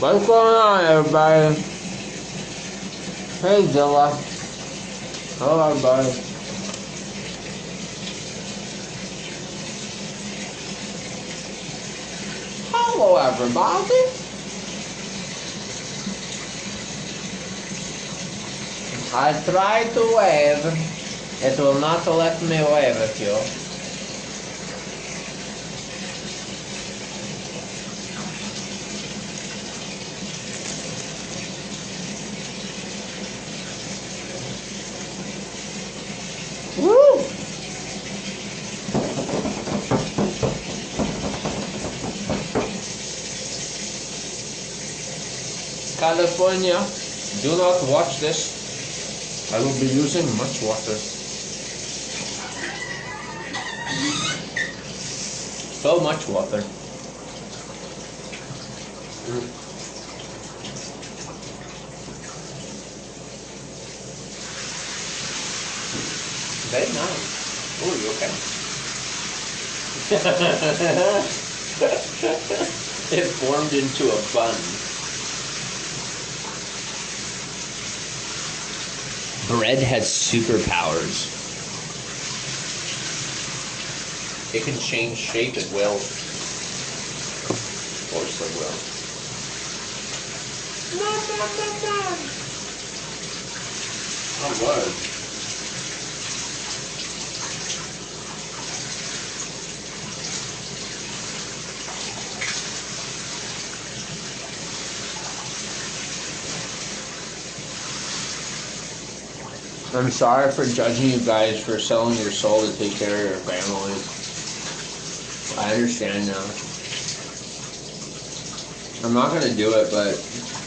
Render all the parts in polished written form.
What's going on, everybody? Hey, Zilla. Hello, everybody. Hello, everybody. I tried to wave. It will not let me wave at you. Woo! California, do not watch this. I will be using much water. So much water. Very nice. Oh, you okay? It formed into a bun. Bread has superpowers. It can change shape at will. Of course it will. Oh, word. I'm sorry for judging you guys for selling your soul to take care of your family. I understand now. I'm not gonna do it, but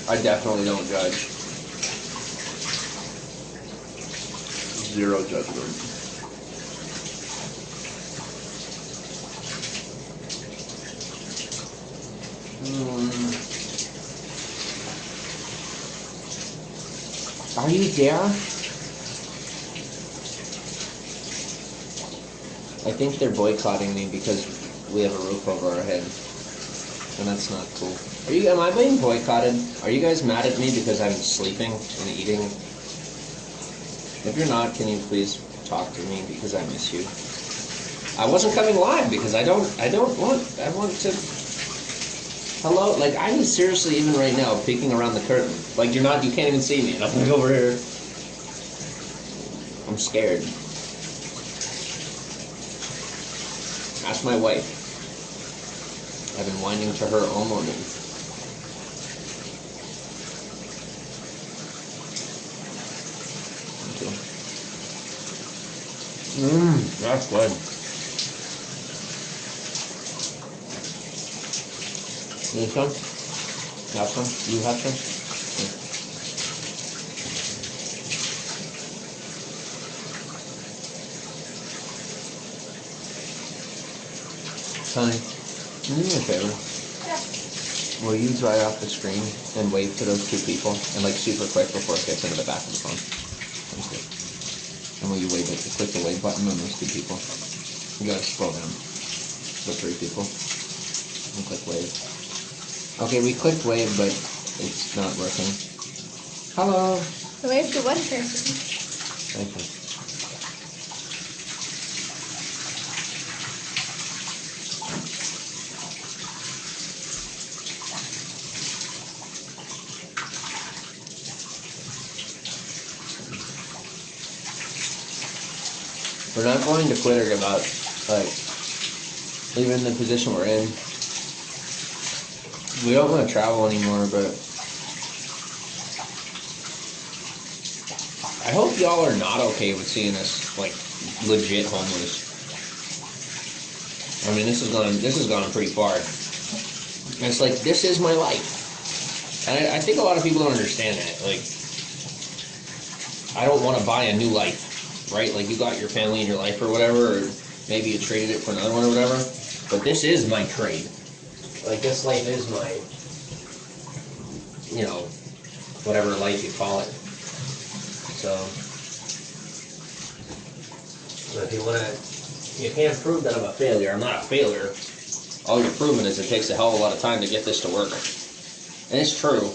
I definitely don't judge. Zero judgment. Are you there? I think they're boycotting me because we have a roof over our head, and that's not cool. Am I being boycotted? Are you guys mad at me because I'm sleeping and eating? If you're not, can you please talk to me because I miss you? I wasn't coming live because I want to. Hello, like I'm seriously even right now peeking around the curtain. Like you can't even see me. And I'm like over here. I'm scared. Ask my wife. I've been whining to her all morning. That's good. You need some? Have some? You have some? Honey, can you do me a favor? Yeah. Will you dry off the screen and wave to those two people? And like super quick before it gets into the back of the phone. Thank you. And will you wave it? Click the wave button on those two people. You gotta scroll down. The three people. And click wave. Okay, we clicked wave, but it's not working. Hello. Wave to one person. Thank you. We're not going to quit or give up. Like, even the position we're in, we don't want to travel anymore, but I hope y'all are not okay with seeing us, like, legit homeless. I mean, this has gone pretty far. And it's like, this is my life. And I think a lot of people don't understand that. Like, I don't want to buy a new life, right? Like, you got your family and your life or whatever, or maybe you traded it for another one or whatever. But this is my trade. Like, this life is my, whatever life you call it. So, if you can't prove that I'm a failure. I'm not a failure. All you're proving is it takes a hell of a lot of time to get this to work. And it's true.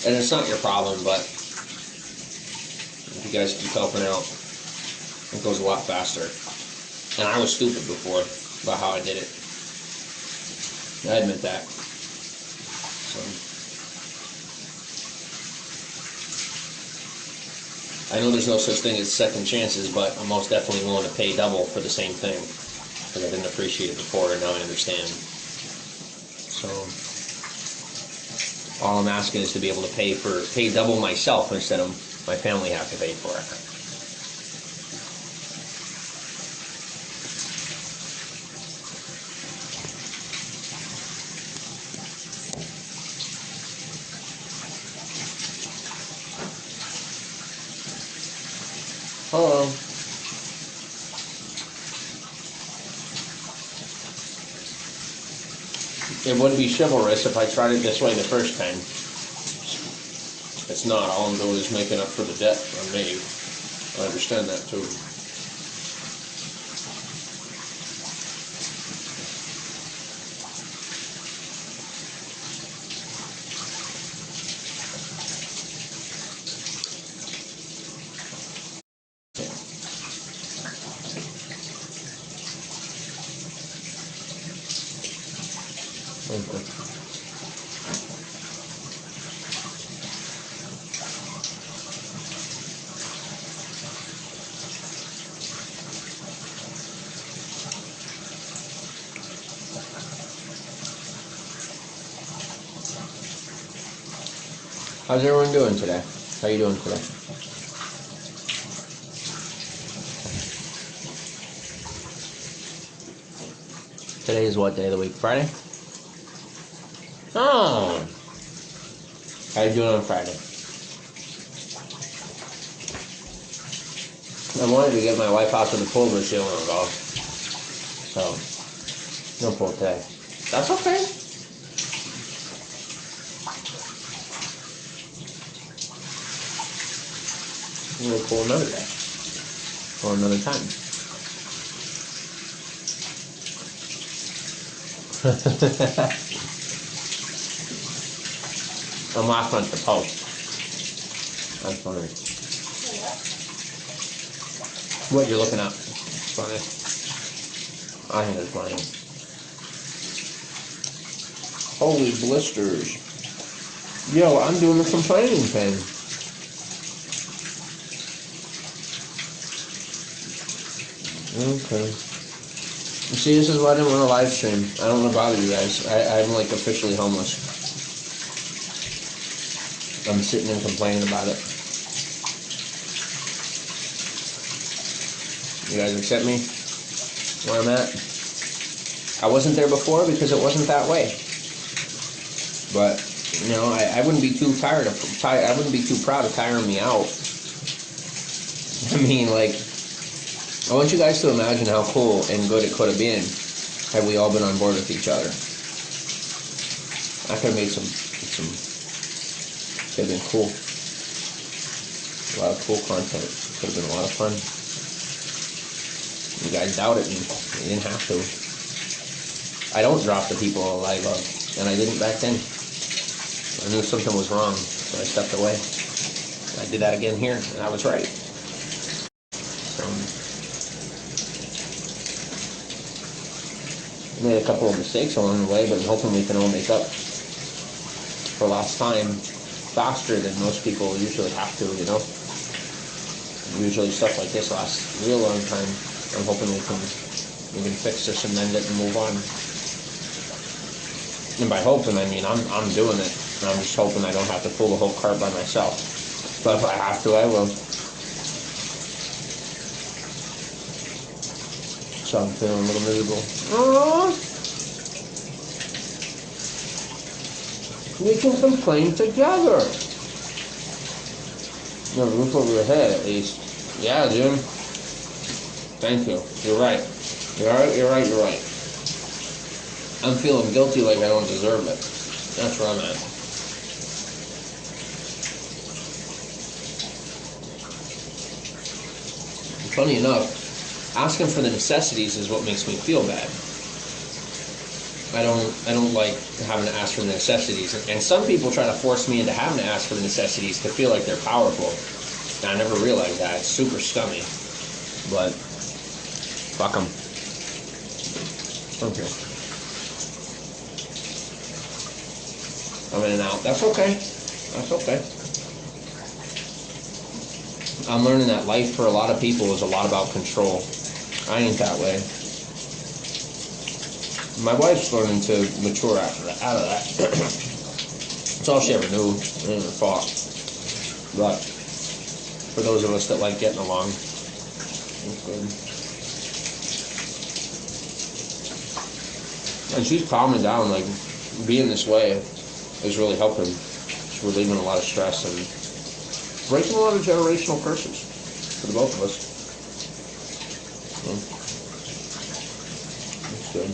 And it's not your problem, but if you guys keep helping out, it goes a lot faster. And I was stupid before about how I did it. I admit that. So, I know there's no such thing as second chances, but I'm most definitely willing to pay double for the same thing. Because I didn't appreciate it before, and now I understand. So, all I'm asking is to be able to pay double myself instead of my family have to pay for it. Hello. It would be chivalrous if I tried it this way the first time. It's not. All I'm doing is making up for the debt I made. I understand that too. Okay. How's everyone doing today? How you doing today? Today is what day of the week? Friday? Oh! How you doing on Friday? I wanted to get my wife out to the pool, but she don't want to go. So, no pool today. That's okay. We'll pool another day. Or another time. I'm laughing at the post. That's funny. What you're looking at? It's funny. I think it's funny. Holy blisters. Yo, I'm doing the complaining thing. Okay. You see, this is why I didn't want to live stream. I don't want to bother you guys. I'm like officially homeless. I'm sitting and complaining about it. You guys accept me where I'm at? I wasn't there before because it wasn't that way. But, you know, I wouldn't be too I wouldn't be too proud of tiring me out. I mean, like, I want you guys to imagine how cool and good it could have been had we all been on board with each other. I could have made some could have been cool. A lot of cool content. Could have been a lot of fun. You guys doubted me. You didn't have to. I don't drop the people I love, and I didn't back then. I knew something was wrong, so I stepped away. I did that again here, and I was right. So, made a couple of mistakes along the way, but I'm hoping we can all make up for lost time faster than most people usually have to, you know? Usually stuff like this lasts a real long time. I'm hoping we can fix this and mend it and move on. And by hoping, I mean I'm doing it. And I'm just hoping I don't have to pull the whole cart by myself. But if I have to, I will. So I'm feeling a little miserable. Aww. We can complain together. No roof over your head, at least. Yeah, dude. Thank you. You're right. You're right. I'm feeling guilty like I don't deserve it. That's where I'm at. Funny enough, asking for the necessities is what makes me feel bad. I don't like having to ask for the necessities. And some people try to force me into having to ask for the necessities to feel like they're powerful. And I never realized that. It's super scummy. But fuck them. Okay. I'm in and out. That's okay. That's okay. I'm learning that life for a lot of people is a lot about control. I ain't that way. My wife's learning to mature out of that. It's all she ever knew. It never thought. But for those of us that like getting along, it's good. And she's calming down. Like, being this way is really helping. It's relieving a lot of stress and breaking a lot of generational curses for the both of us. It's good.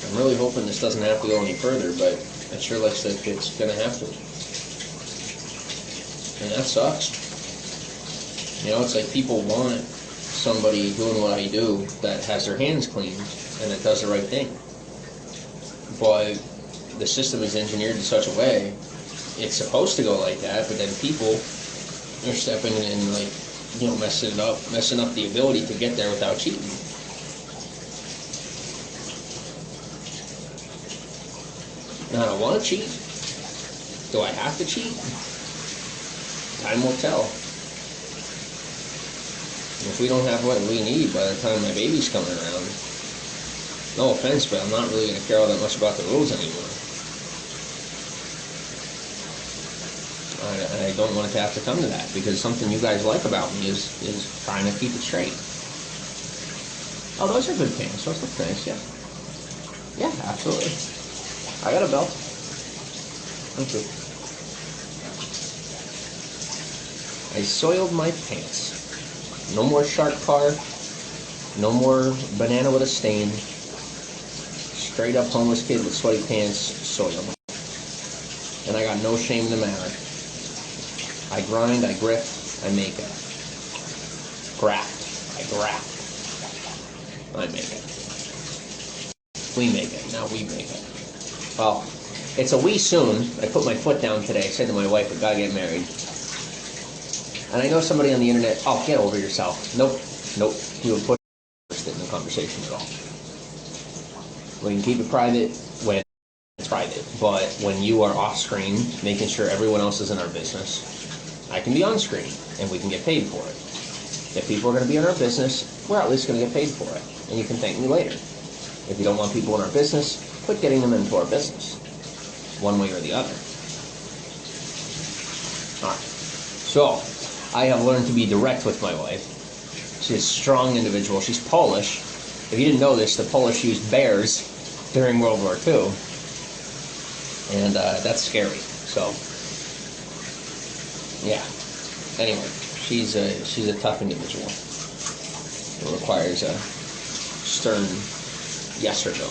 I'm really hoping this doesn't have to go any further, but it sure looks like it's going to have to. And that sucks. You know, it's like people want somebody doing what I do that has their hands clean and that does the right thing. But the system is engineered in such a way, it's supposed to go like that, but then people are stepping in and, like, you know, messing up the ability to get there without cheating. Now, I don't want to cheat. Do I have to cheat? Time will tell. And if we don't have what we need by the time my baby's coming around, no offense, but I'm not really going to care all that much about the rules anymore. I don't want it to have to come to that, because something you guys like about me is trying to keep it straight. Oh, those are good pants. Those look nice, yeah. Yeah, absolutely. I got a belt. Thank you. I soiled my pants. No more shark car. No more banana with a stain. Straight up homeless kid with sweaty pants, soiled. And I got no shame in the matter. I grind, I grip, I make it. Graft, I graft. I make it. We make it, now we make it. Well, it's a we soon. I put my foot down today. I said to my wife, we gotta get married. And I know somebody on the internet, oh, get over yourself. Nope. You would put in the conversation at all. We can keep it private when it's private. But when you are off screen, making sure everyone else is in our business, I can be on screen and we can get paid for it. If people are going to be in our business, we're at least going to get paid for it. And you can thank me later. If you don't want people in our business, quit getting them into our business. One way or the other. Alright. So, I have learned to be direct with my wife. She's a strong individual. She's Polish. If you didn't know this, the Polish used bears during World War II. And that's scary. So, yeah. Anyway, she's a tough individual. It requires a stern yes or no.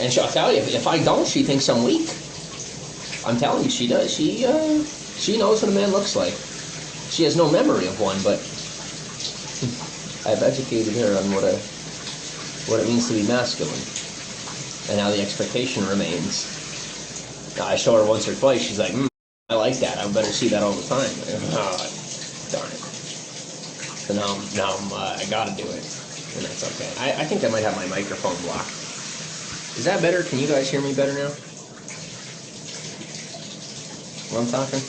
And she'll tell you, if I don't, she thinks I'm weak. I'm telling you, she does. She knows what a man looks like. She has no memory of one, but I've educated her on what it means to be masculine, and how the expectation remains. Now, I show her once or twice. She's like, I like that. I better see that all the time. Oh, darn it. So now I gotta do it, and that's okay. I think I might have my microphone blocked. Is that better? Can you guys hear me better now? When I'm talking?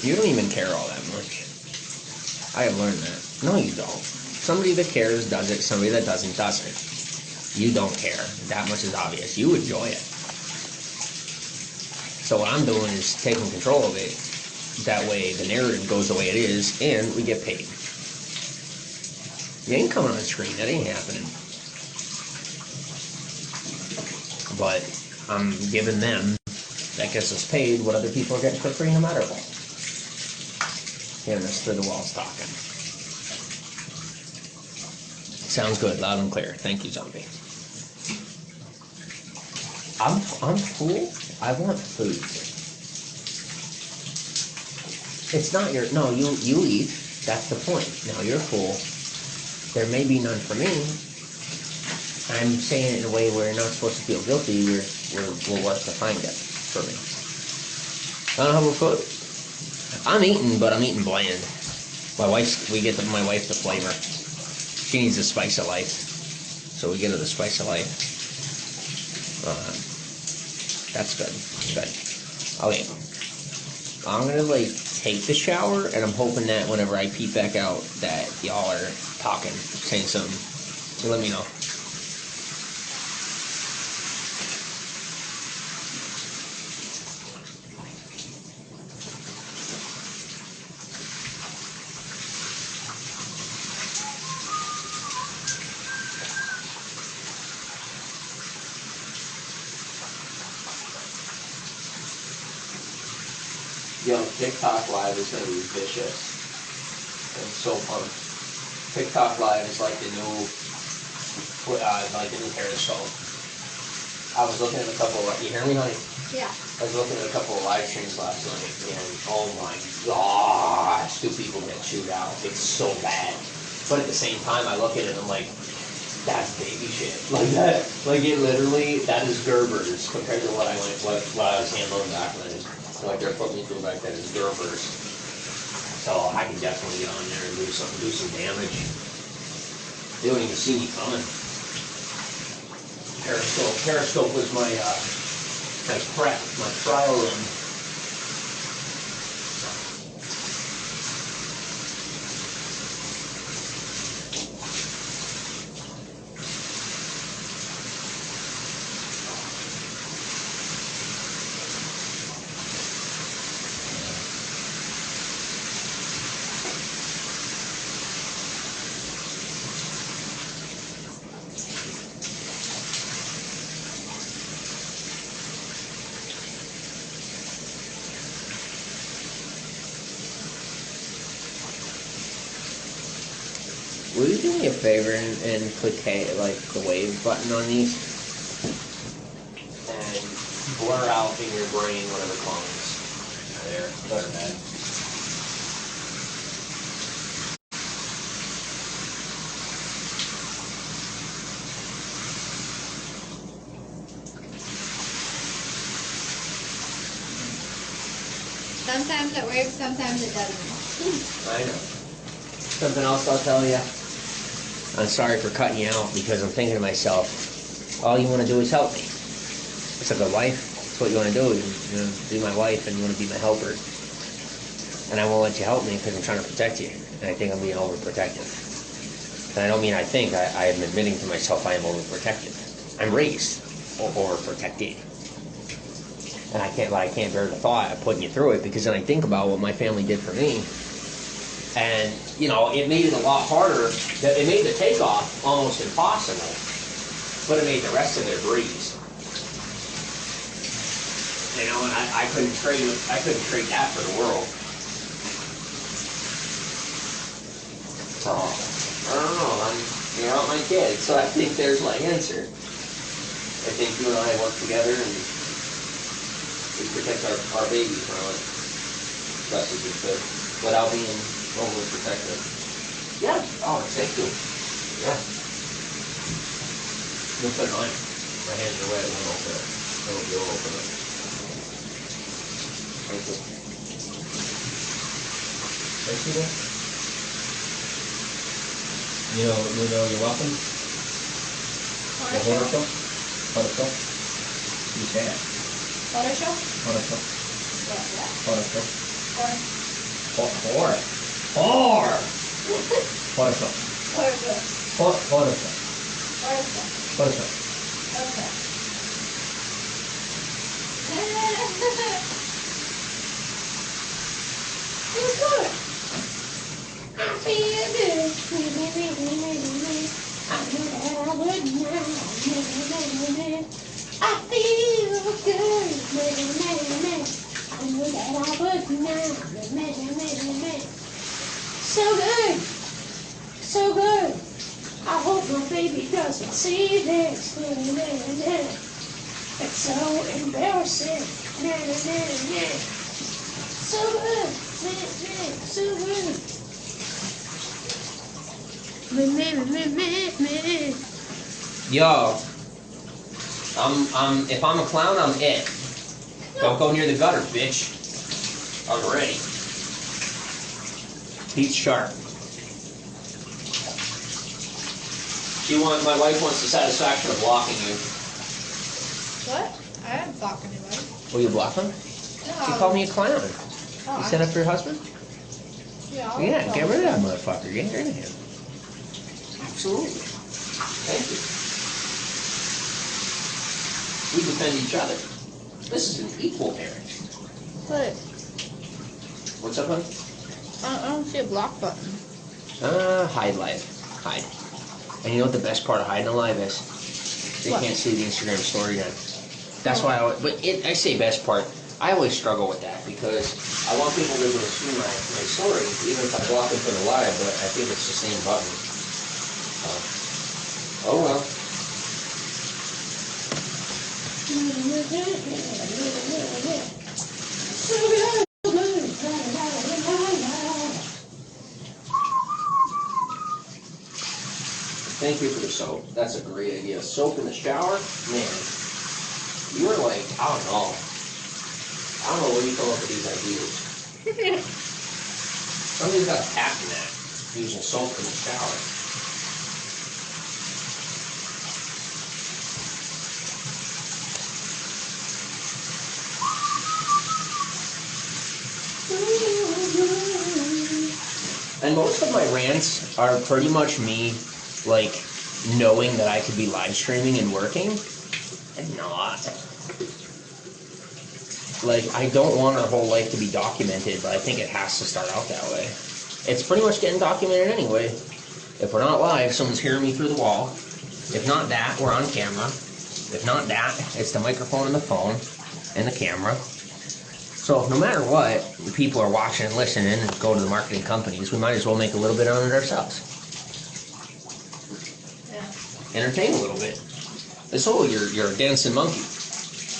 You don't even care all that much. I have learned that. No, you don't. Somebody that cares does it. Somebody that doesn't. You don't care. That much is obvious. You enjoy it. So what I'm doing is taking control of it. That way the narrative goes the way it is, and we get paid. You ain't coming on the screen. That ain't happening. But I'm giving them, that gets us paid, what other people are getting for free no matter what. Giving us through the walls talking. Sounds good, loud and clear. Thank you, Zombie. I'm full. I want food. It's not your, no, you eat. That's the point. Now you're full. There may be none for me. I'm saying it in a way where you're not supposed to feel guilty. We'll work to find it for me. I don't have a food. I'm eating, but I'm eating bland. My wife the flavor. She needs the spice of life, so we get her the spice of life. That's good. Good. Okay. I'm gonna take the shower, and I'm hoping that whenever I peep back out, that y'all are talking, saying something. So let me know. Yo, TikTok Live is going to be vicious. I'm so pumped. TikTok Live is like the new periscope. I was looking at a couple of, you hear me, honey? Yeah. I was looking at a couple of live streams last night, and oh my gosh, do people get chewed out. It's so bad. But at the same time, I look at it and I'm like, that's baby shit. Like that, like it literally, that is Gerber's compared to what I was handling back then. Like they're putting me through back then is Gerber's. So I can definitely get on there and do some damage. They don't even see me coming. Periscope was my prep, my trial run. Will you do me a favor and click the wave button on these? And blur out in your brain whatever clones are there, good or bad. Sometimes it works, sometimes it doesn't. I know. Something else I'll tell you. I'm sorry for cutting you out because I'm thinking to myself, all you want to do is help me. It's like a wife. It's what you want to do. You want to be my wife and you want to be my helper. And I won't let you help me because I'm trying to protect you. And I think I'm being overprotective. And I don't mean I think. I am admitting to myself I am overprotective. I'm raised overprotected. And I can't bear the thought of putting you through it because then I think about what my family did for me. And, it made it a lot harder. It made the takeoff almost impossible. But it made the rest of it a breeze. And I couldn't trade that for the world. So, I don't know. You're not my kid, so I think there's my answer. I think you and I work together and we protect our baby from it. Best as we could. Without being overprotective. Yeah. Oh, thank you. Yeah. You'll put it on. My hands are wet. It won't open it. You'll open it. Thank you. Thank you. You're welcome. Horosho? Horosho? You say it. Horosho? Horosho. Horosho. Or. Horosho. Horosho. Okay. It was good. I feel good. good. I knew that I would now. So good. So good. I hope my baby doesn't see this. It's so embarrassing. So good. So good. Yo, if I'm a clown, I'm it. Don't go near the gutter, bitch. I'm ready. Pete's sharp. My wife wants the satisfaction of blocking you. What? I haven't blocked anybody. Will you block him? No. You called me a clown. Oh, You sent up for your husband? Yeah, Yeah, get rid of that motherfucker. Get rid of him. Absolutely. Thank you. We defend each other. This is an equal marriage. What? What's up, hon? I don't see a block button. Hide live. Hide. And you know what the best part of hiding alive is? They What? can't see the Instagram story then. That's why I say best part. I always struggle with that because I want people to be able to see my story, even if I block them for the live, but I think it's the same button. Oh well. Thank you for the soap. That's a great idea. Soap in the shower? Man, you were like, I don't know where you come up with these ideas. Somebody's got a patent that, using soap in the shower. And most of my rants are pretty much me, like, knowing that I could be live streaming and working, and not. Like, I don't want our whole life to be documented, but I think it has to start out that way. It's pretty much getting documented anyway. If we're not live, someone's hearing me through the wall. If not that, we're on camera. If not that, it's the microphone and the phone and the camera. So no matter what, the people are watching and listening and go to the marketing companies, we might as well make a little bit on it ourselves. Yeah. Entertain a little bit. So you're a dancing monkey.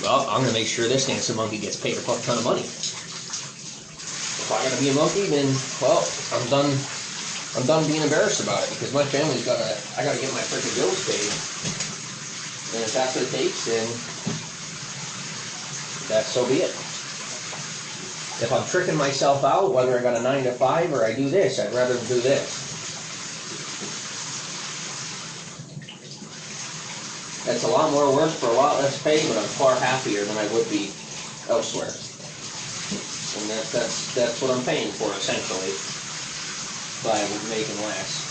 Well, I'm gonna make sure this dancing monkey gets paid a fuck ton of money. If I gotta be a monkey, then well, I'm done being embarrassed about it because my family's I gotta get my freaking bills paid. And if that's what it takes, then that's so be it. If I'm tricking myself out, whether I got a 9 to 5 or I do this, I'd rather do this. It's a lot more work for a lot less pay, but I'm far happier than I would be elsewhere. And that's what I'm paying for, essentially, by making less.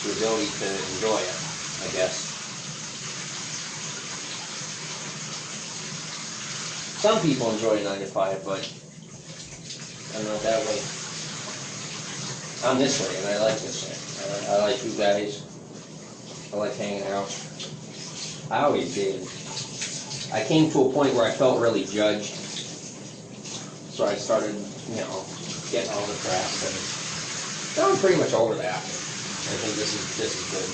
The ability to enjoy it, I guess. Some people enjoy 9 to 5, but I'm not that way. I'm this way, and I like this way. I like you guys. I like hanging out. I always did. I came to a point where I felt really judged. So I started, getting all the crap. And now I'm pretty much over that. I think this is good.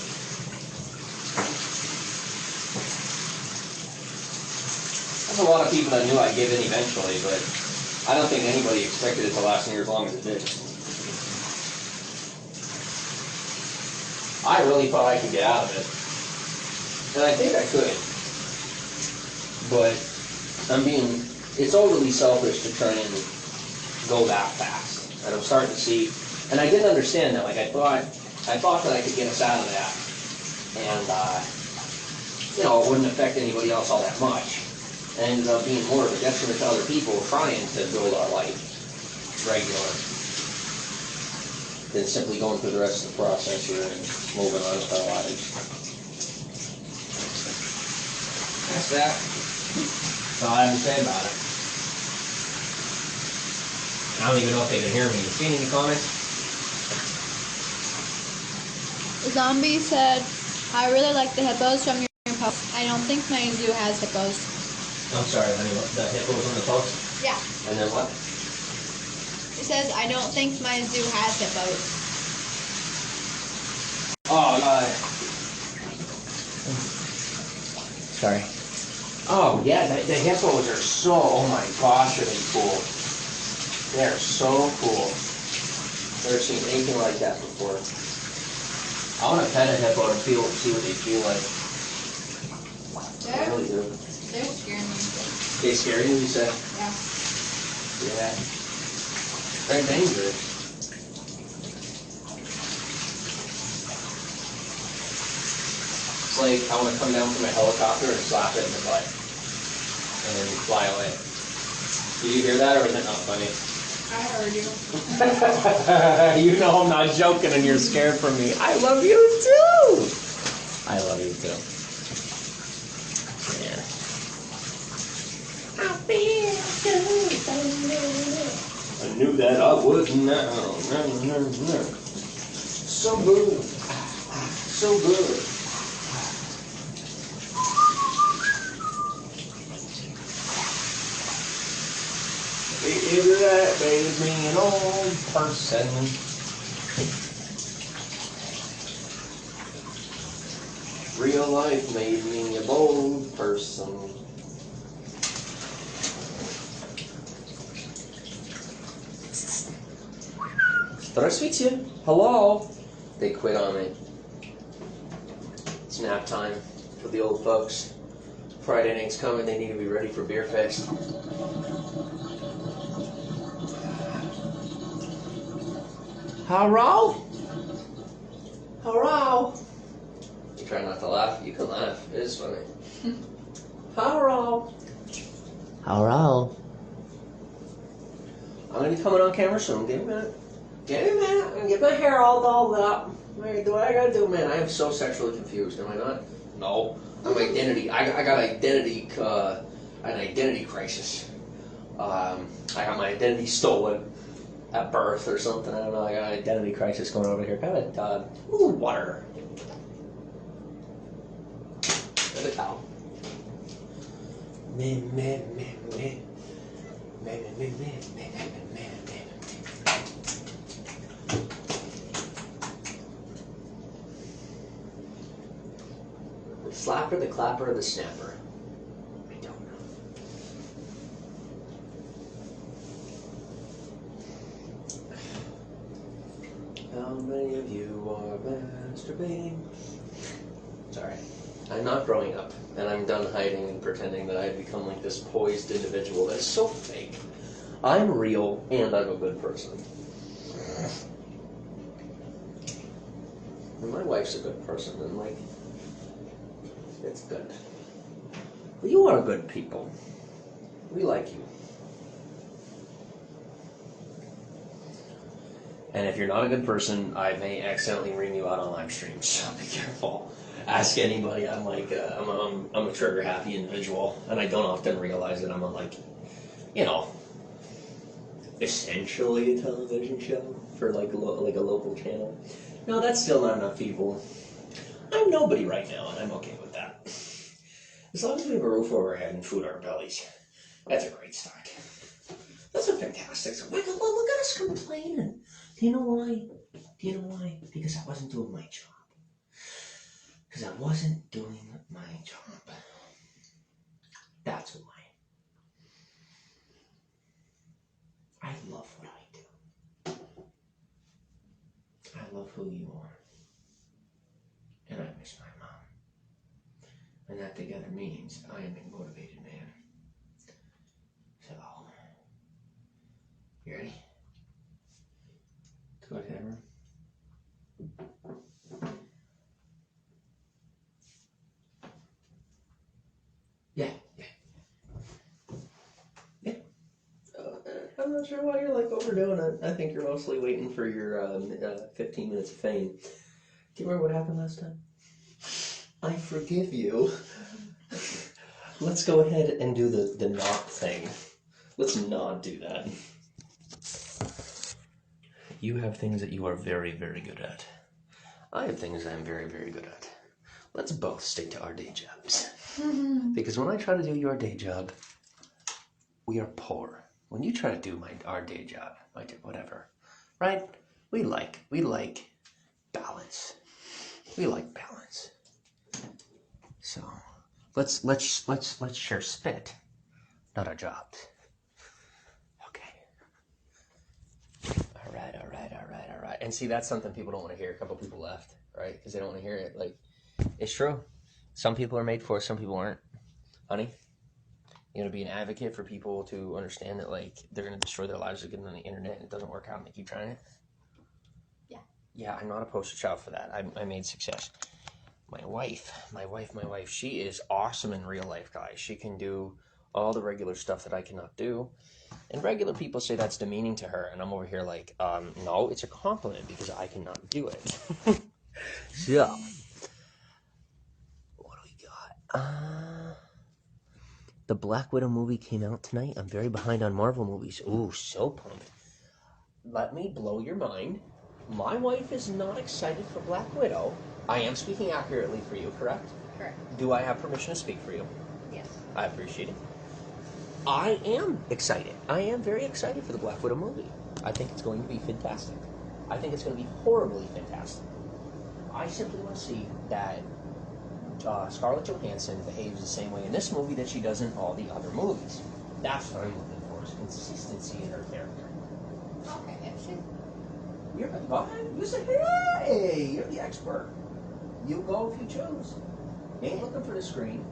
There's a lot of people that knew I'd give in eventually, but I don't think anybody expected it to last near as long as it did. I really thought I could get out of it. And I think I could. But it's overly selfish to try and go that fast. And I'm starting to see, and I didn't understand that. Like I thought that I could get us out of that. And, it wouldn't affect anybody else all that much. And ended up being more of a detriment to other people trying to build our life regular than simply going through the rest of the process here and moving on with our lives. That's that. That's all I have to say about it. I don't even know if they can hear me. You seen any comments? Zombie said, I really like the hippos from your post. I don't think my zoo has hippos. I'm sorry, honey, the hippos on the post? Yeah. And then what? It says, I don't think my zoo has hippos. Oh, sorry. Oh, yeah, the hippos are so, oh my gosh, are they cool. They're so cool. Never seen anything like that before. I want to pet a hippo and see what they feel like. I really do. They will scare me. They scare you, you said? Yeah. Yeah. Very dangerous. It's like I want to come down from a helicopter and slap it in the butt. And then fly away. Did you hear that or is it not funny? I heard you. You know I'm not joking and you're scared from me. I love you too! I love you too. Yeah. I feel good. I knew that I would now. So good. So good. That made me an old person. Real life made me a bold person. Здравствуйте. Hello. They quit on me. It's nap time for the old folks. Friday night's coming. They need to be ready for beer fest. Hello? Hello? You try not to laugh. You can laugh. It is funny. Hello? Hello? I'm going to be coming on camera soon. Give me a minute. Give me a minute. I'm going to get my hair all dolled up. I'm going to do what I got to do, man. I am so sexually confused. Am I not? No. I'm identity. I got identity, an identity crisis. I got my identity stolen at birth or something. I don't know. I got an identity crisis going over here. Got a ooh, water. Got a towel. The slapper, the clapper, or the snapper? I don't know. How many of you are masturbating? Sorry. I'm not growing up, and I'm done hiding and pretending that I've become like this poised individual that's so fake. I'm real, and I'm a good person. And my wife's a good person, and like, it's good. Well, you are good people. We like you. And if you're not a good person, I may accidentally ring you out on live streams, so be careful. Ask anybody. I'm like, I'm a trigger happy individual, and I don't often realize that I'm a, like, you know, essentially a television show for like a local channel. No, that's still not enough people. I'm nobody right now, and I'm okay with that. As long as we have a roof over our head and food on our bellies, that's a great start. That's a fantastic start. Michael, look at us complaining. Do you know why? Do you know why? Because I wasn't doing my job. Because I wasn't doing my job. That's why. I love what I do. I love who you are. And I miss my mom. And that together means I am a motivated man. So, you ready? Let's go to camera. Yeah. I'm not sure why you're like overdoing it. I think you're mostly waiting for your 15 minutes of fame. Do you remember what happened last time? I forgive you. Let's go ahead and do the not thing. Let's not do that. You have things that you are very, very good at. I have things that I'm very, very good at. Let's both stick to our day jobs. Because when I try to do your day job, we are poor. When you try to do our day job, whatever, right? We like balance. We like balance. So let's share spit, not our jobs. Okay. All right. And see, that's something people don't want to hear. A couple people left, right? Because they don't want to hear it. Like, it's true. Some people are made for it, some people aren't. Honey, you know, to be an advocate for people to understand that, like, they're going to destroy their lives again on the internet and it doesn't work out and they keep trying it. Yeah, I'm not a poster child for that. I made success. My wife, she is awesome in real life, guys. She can do all the regular stuff that I cannot do. And regular people say that's demeaning to her. And I'm over here like, no, it's a compliment because I cannot do it. So, what do we got? The Black Widow movie came out tonight. I'm very behind on Marvel movies. Ooh, so pumped. Let me blow your mind. My wife is not excited for Black Widow. I am speaking accurately for you, correct? Correct. Do I have permission to speak for you? Yes. I appreciate it. I am excited. I am very excited for the Black Widow movie. I think it's going to be fantastic. I think it's going to be horribly fantastic. I simply want to see that Scarlett Johansson behaves the same way in this movie that she does in all the other movies. That's what I'm looking for, is consistency in her character. Okay, if she... You're what? You say, hey, you're the expert. You go if you choose. You ain't looking for the screen.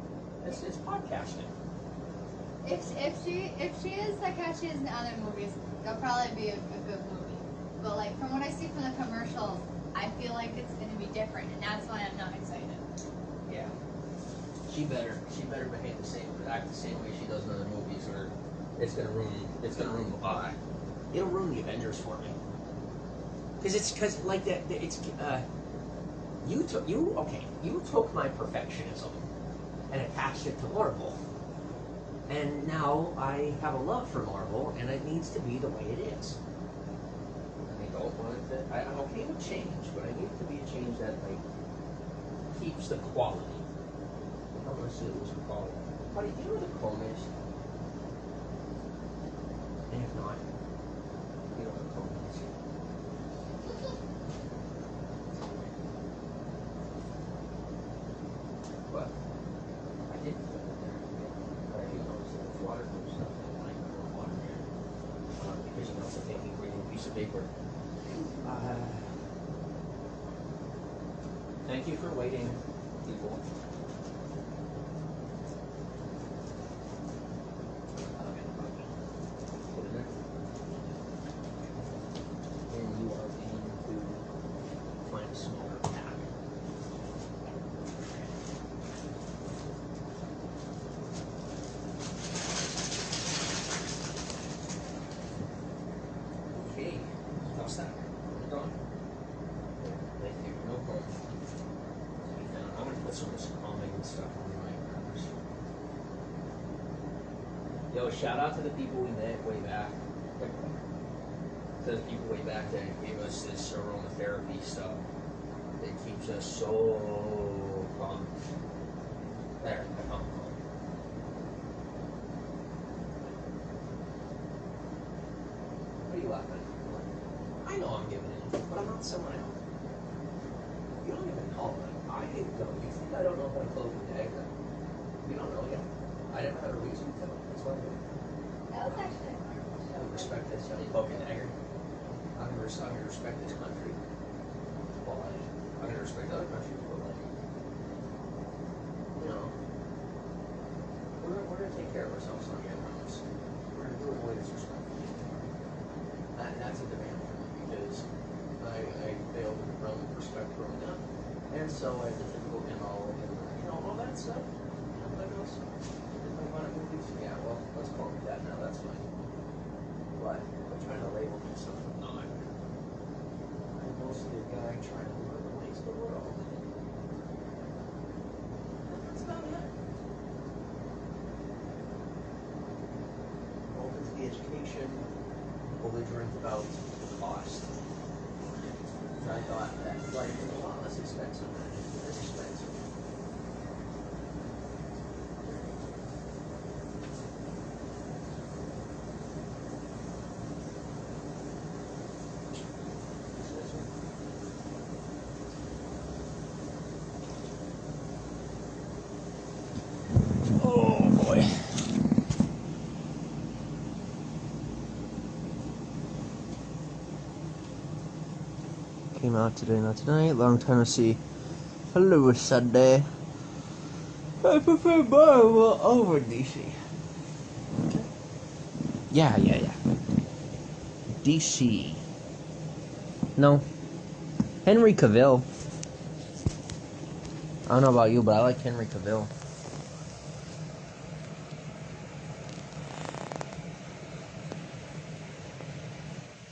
It's podcasting. If she is like how she is in the other movies, it'll probably be a good movie. But like from what I see from the commercials, I feel like it's gonna be different, and that's why I'm not excited. Yeah. She better behave act the same way she does in other movies, or it's gonna ruin it'll ruin the Avengers for me. Because like that, it's you took my perfectionism and attached it to Marvel, and now I have a love for Marvel, and it needs to be the way it is. I don't want it to. I'm okay with change, but I need it to be a change that like keeps the quality. I don't want to lose the quality. Buddy, do you know where the comb is? And if not, you know where the comb is. What? I didn't put it there. But I do notice that there's waterproof stuff in my water here. Because you know it's a thinking, breathing piece of paper. Thank you for waiting, people. Put it in. And you are going to find a smaller pack. Okay, how's that? Done? Thank you. No problem. I'm going to put some of this calming stuff on my covers. Yo, shout out to the people we met way back. To the people way back that gave us this aromatherapy stuff. It keeps us so calm. There, calm. What are you laughing at? I know I'm giving in, but I'm not someone else. You don't even call me. I didn't know. You think I don't know how to close the dagger? You don't know yet. I never had a reason to. That's why I did. That was actually I would respect this. You cloak and dagger. I'm gonna respect this country. Well, I'm gonna respect other countries, but like, you know, we're gonna take care of ourselves on the promise. We're gonna do it in a way that's respectful. And that's a demand for me because I failed in the realm of respect growing up. And so I had to go in all that stuff. You know what else? If I want to move these, yeah, well, let's call it that now, that's fine. But I'm trying to label myself a not. I'm mostly a guy trying to replace the world. That's not it. Open to the education, belligerent about the cost. And I thought that life was a lot less expensive than it is expensive. came out today, not tonight. Long time no see. Hello, Sunday. I prefer Marvel over DC. Okay. Yeah. DC. No. Henry Cavill. I don't know about you, but I like Henry Cavill.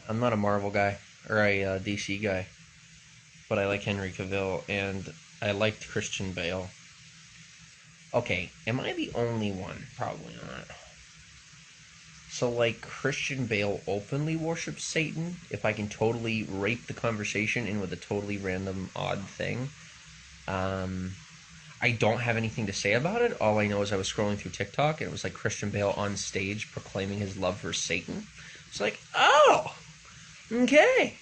I'm not a Marvel guy or a DC guy, but I like Henry Cavill and I liked Christian Bale. Okay, am I the only one? Probably not. So, like, Christian Bale openly worships Satan. If I can totally rape the conversation in with a totally random, odd thing, I don't have anything to say about it. All I know is I was scrolling through TikTok and it was like Christian Bale on stage proclaiming his love for Satan. It's like, oh, okay.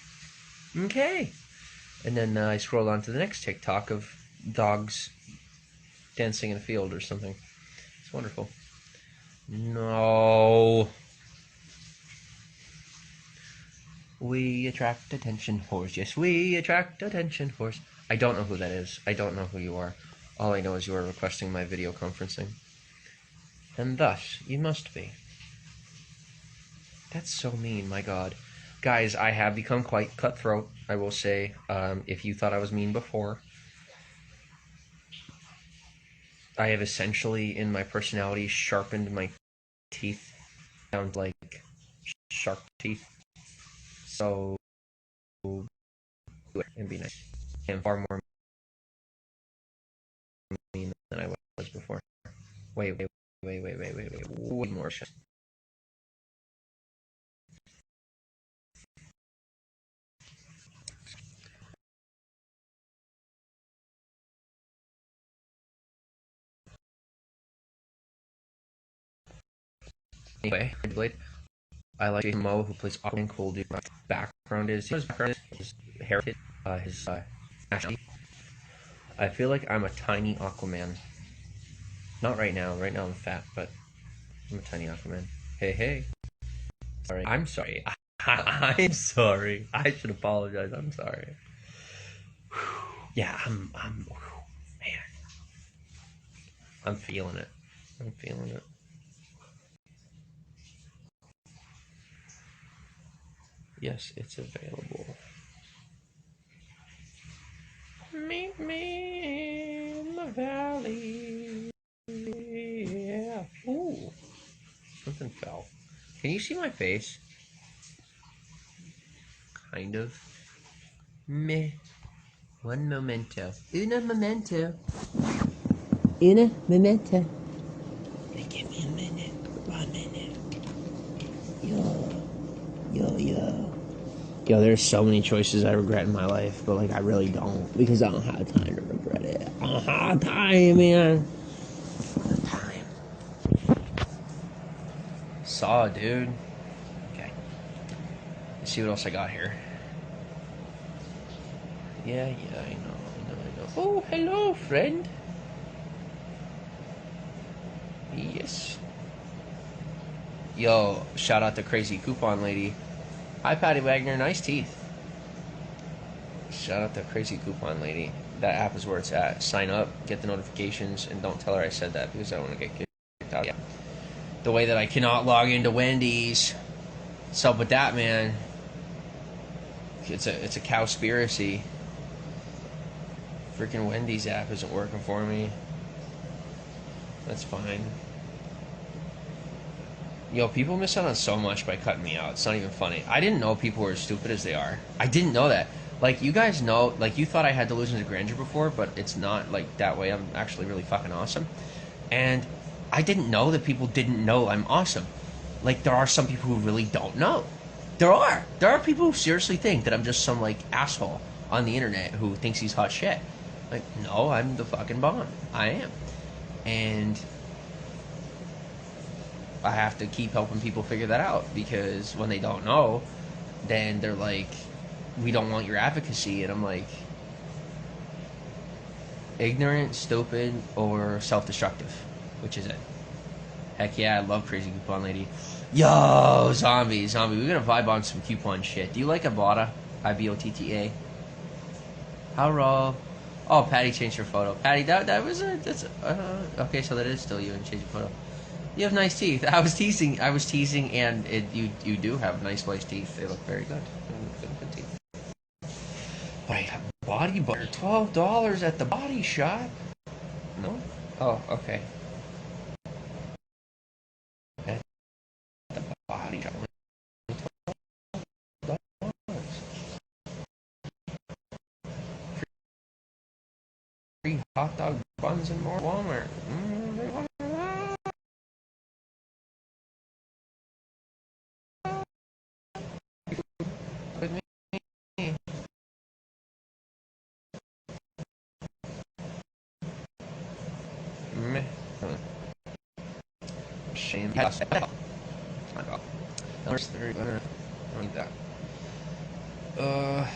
And then I scrolled on to the next TikTok of dogs dancing in a field or something. It's wonderful. No. We attract attention whores. Yes, we attract attention whores. I don't know who that is. I don't know who you are. All I know is you are requesting my video conferencing. And thus, you must be. That's so mean, my god. Guys, I have become quite cutthroat, I will say. If you thought I was mean before, I have essentially, in my personality, sharpened my teeth down like shark teeth. So, do it and be nice. I am far more mean than I was before. Wait. Way more shit. Anyway, Blade. I like Jason Momoa, who plays Aquaman. Cool dude. My background is his heritage, his nationality. I feel like I'm a tiny Aquaman. Not right now. Right now I'm fat, but I'm a tiny Aquaman. Hey. Sorry. I'm sorry. I'm sorry. I should apologize. I'm sorry. Yeah, I'm man. I'm feeling it. Yes, it's available. Meet me in the valley. Yeah. Ooh. Something fell. Can you see my face? Kind of. Meh. One memento. Una memento. Una memento. Give me a minute. 1 minute. Yo, there's so many choices I regret in my life, but like I really don't because I don't have time to regret it. I don't have time, man. Time. Saw, dude. Okay. Let's see what else I got here. Yeah, I know. Oh, hello, friend. Yes. Yo, shout out to Crazy Coupon Lady. Hi, Patty Wagner. Nice teeth. Shout out to Crazy Coupon Lady. That app is where it's at. Sign up, get the notifications, and don't tell her I said that because I don't want to get kicked out. Yeah. The way that I cannot log into Wendy's. What's up with that, man? It's a cowspiracy. Freaking Wendy's app isn't working for me. That's fine. Yo, people miss out on so much by cutting me out. It's not even funny. I didn't know people were as stupid as they are. I didn't know that. Like, you guys know, like, you thought I had delusions of grandeur before, but it's not, like, that way. I'm actually really fucking awesome. And I didn't know that people didn't know I'm awesome. Like, there are some people who really don't know. There are. There are people who seriously think that I'm just some, like, asshole on the internet who thinks he's hot shit. Like, no, I'm the fucking bomb. I am. And I have to keep helping people figure that out because when they don't know, then they're like, we don't want your advocacy. And I'm like, ignorant, stupid, or self-destructive? Which is it? Heck yeah, I love Crazy Coupon Lady. Yo, zombie, we're gonna vibe on some coupon shit. Do you like Ibotta? Ibotta? How raw? Oh, Patty changed her photo. Patty, that was okay. So that is still you and changed your photo. You have nice teeth. I was teasing, and you do have nice white teeth. They look very good. Good teeth. But body butter, $12 at the Body Shop. No? Oh, okay. At the Body Shop. Free hot dog buns and more. Walmart. With me. Meh. Shame. There's three. I don't need that. No.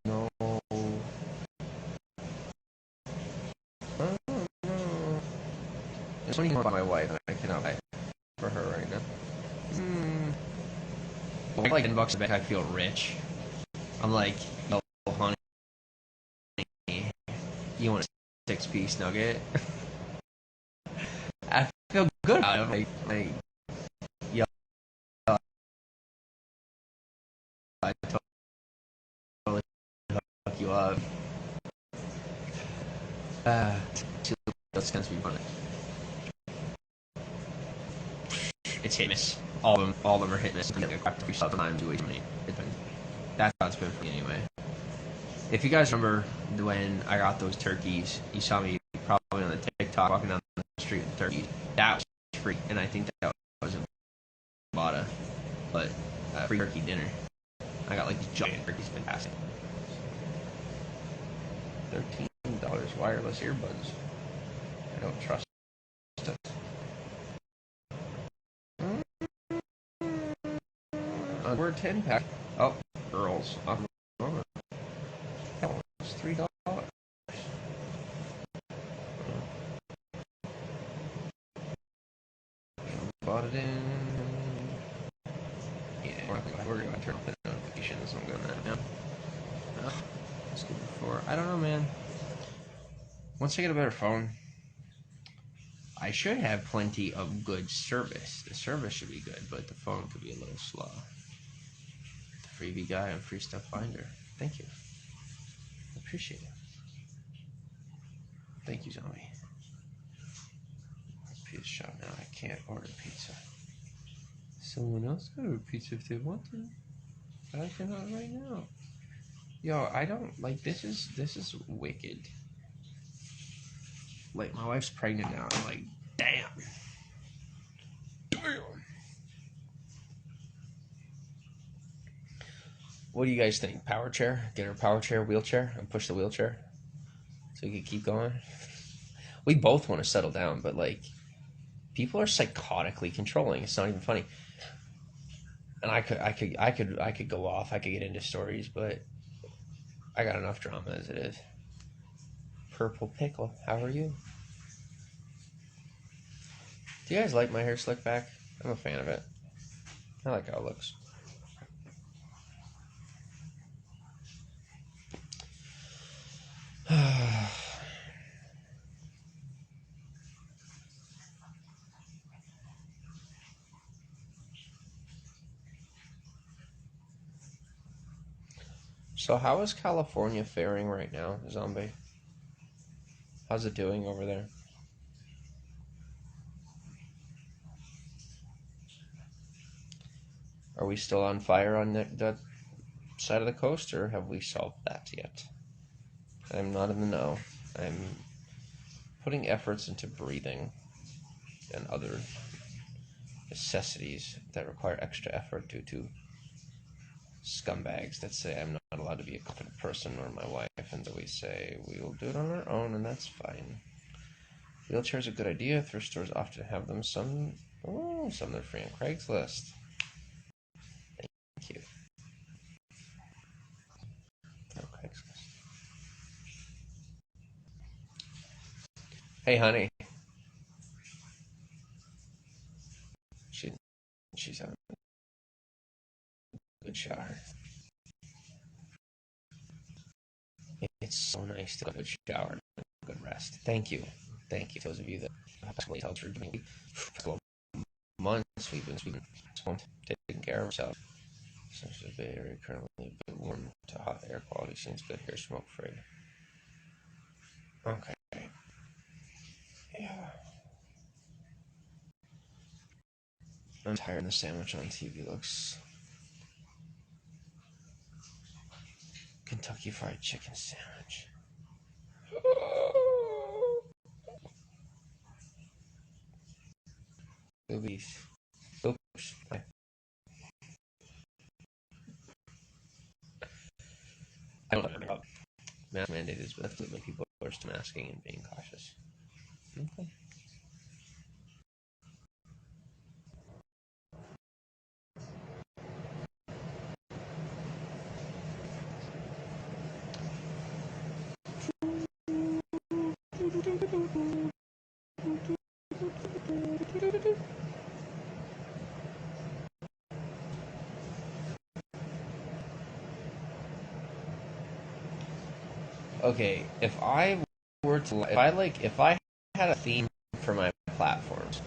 No. There's only one by my wife, and I cannot buy for her right now. Like $10 a bag, I feel rich. I'm like, yo, honey, you want a 6-piece nugget? I feel good about it. Like, yo, I totally hook you up. That's gonna be funny. It's hit miss. All of them are hit miss. Like a crap to yourself sometimes do way too many. That's how it's been for me anyway. If you guys remember when I got those turkeys, you saw me probably on the TikTok walking down the street with turkeys. That was free, and I think that was a Bada, but free turkey dinner. I got like these giant turkeys, fantastic. $13 wireless earbuds. I don't trust it. We're 10-pack. Oh, girls. That was $3. Bought it in. Yeah, we're gonna turn off the notifications. I'm going that now. Let's go before. I don't know, man. Once I get a better phone, I should have plenty of good service. The service should be good, but the phone could be a little slow. The freebie guy on Free Stuff Finder. Thank you. Appreciate it. Thank you, Zombie. Pizza shop now. I can't order pizza. Someone else can order pizza if they want to. But I cannot right now. Yo, I don't like this is wicked. Like my wife's pregnant now. I'm like, damn. What do you guys think? Power chair? Get her a power chair, wheelchair, and push the wheelchair so we can keep going. We both want to settle down, but like people are psychotically controlling. It's not even funny. And I could go off. I could get into stories, but I got enough drama as it is. Purple pickle. How are you? Do you guys like my hair slicked back? I'm a fan of it. I like how it looks. So how is California faring right now, Zombie? How's it doing over there? Are we still on fire on that side of the coast, or have we solved that yet? I'm not in the know. I'm putting efforts into breathing and other necessities that require extra effort due to scumbags that say I'm not allowed to be a confident person or my wife, and that we say we will do it on our own, and that's fine. Wheelchairs are a good idea. Thrift stores often have them. Some they're free on Craigslist. Thank you. No Craigslist. Hey, honey. She's having nice to get a good shower and a good rest. Thank you. Thank you to those of you that have helped for doing months. We've been taking care of ourselves. Since the Bay Area currently a bit warm to hot, air quality seems good here, smoke free. Okay. Yeah. I'm tired. The sandwich on TV looks Kentucky Fried Chicken sandwich. Movies. Oops. I don't know about mask mandates, but definitely people are still masking and being cautious. Okay. Okay, if I had a theme for my platforms,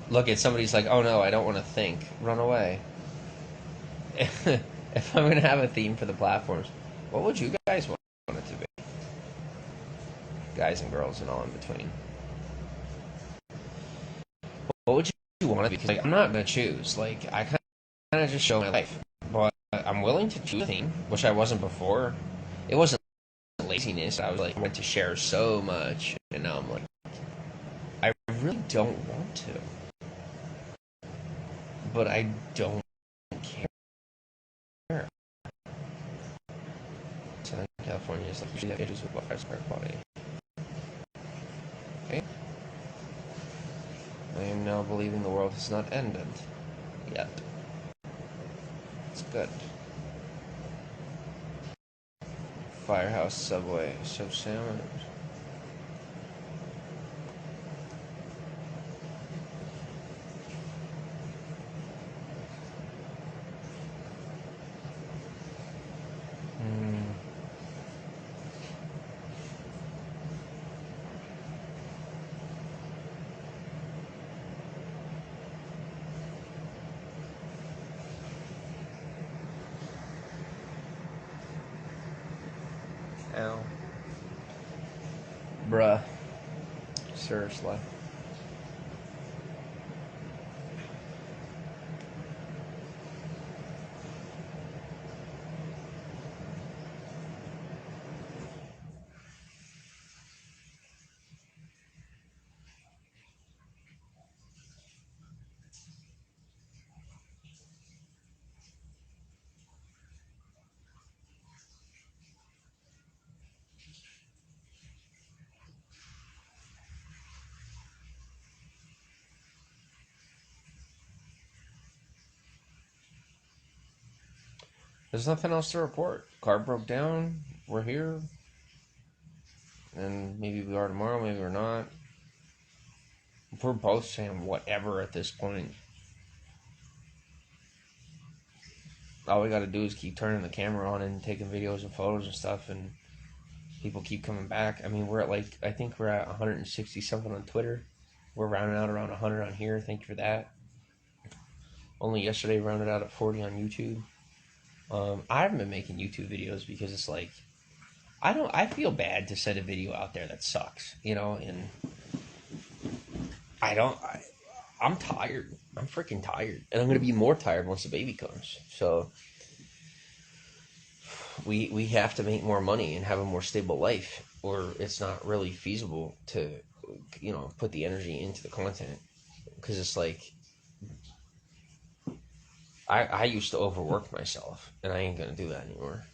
look at somebody's like, oh no, I don't want to think, run away. If I'm gonna have a theme for the platforms, what would you guys want it to be? Guys and girls and all in between. What would you want it to be? Because like, I'm not gonna choose. Like I kind of just show my life, but I'm willing to choose a theme, which I wasn't before. It wasn't laziness. I was like, I want to share so much, and now I'm like, I really don't want to, but I don't care. Southern California is like usually have issues with wildfire air quality. Okay. I am now believing the world has not ended yet. It's good. Firehouse, Subway, so sandwich. Ow. Bruh. Seriously. There's nothing else to report. Car broke down. We're here. And maybe we are tomorrow, maybe we're not. We're both saying whatever at this point. All we gotta do is keep turning the camera on and taking videos and photos and stuff, and people keep coming back. I mean, we're at like, I think we're at 160 something on Twitter. We're rounding out around 100 on here. Thank you for that. Only yesterday rounded out at 40 on YouTube. I haven't been making YouTube videos because it's like, I feel bad to send a video out there that sucks, you know, and I'm tired. I'm freaking tired. And I'm going to be more tired once the baby comes. So we have to make more money and have a more stable life, or it's not really feasible to, you know, put the energy into the content. Because it's like, I used to overwork myself, and I ain't going to do that anymore.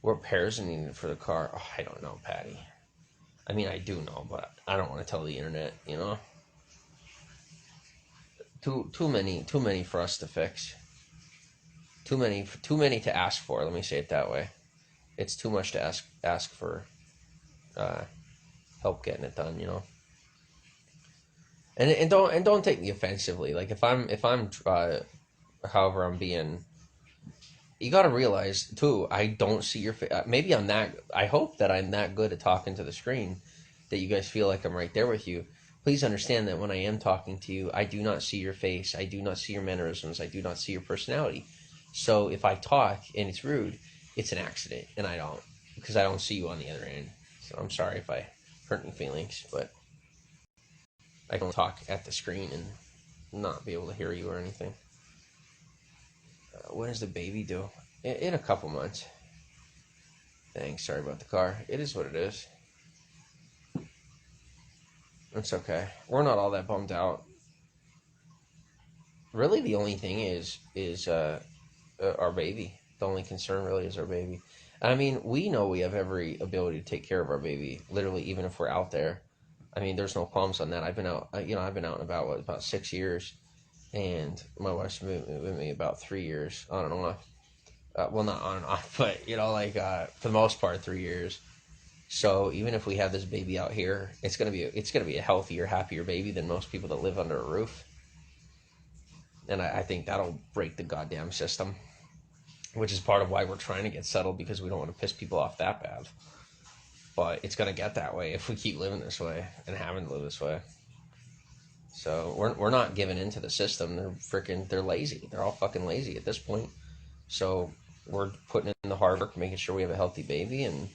What pairs are needed for the car? Oh, I don't know, Patty. I mean, I do know, but I don't want to tell the internet, you know? Too many for us to fix. Too many to ask for. Let me say it that way. It's too much to ask for uh, help getting it done, you know. And don't take me offensively. Like if I'm however I'm being you got to realize too, I don't see your face. Maybe I'm that, I hope that I'm that good at talking to the screen that you guys feel like I'm right there with you. Please understand that when I am talking to you, I do not see your face. I do not see your mannerisms. I do not see your personality. So if I talk and it's rude, it's an accident, and I don't, because I don't see you on the other end. So I'm sorry if I hurt any feelings, but I can talk at the screen and not be able to hear you or anything. When does the baby due? In a couple months. Thanks. Sorry about the car. It is what it is. It's okay. We're not all that bummed out. Really, the only thing is our baby. The only concern really is our baby. I mean, we know we have every ability to take care of our baby. Literally, even if we're out there. I mean, there's no qualms on that. I've been out. I've been out and about about 6 years, and my wife's been with me about 3 years on and off. Well, not on and off, but for the most part, 3 years. So even if we have this baby out here, it's gonna be a healthier, happier baby than most people that live under a roof. And I think that'll break the goddamn system, which is part of why we're trying to get settled, because we don't want to piss people off that bad. But it's gonna get that way if we keep living this way and having to live this way. So we're not giving into the system. They're lazy. They're all fucking lazy at this point. So we're putting in the hard work, making sure we have a healthy baby, and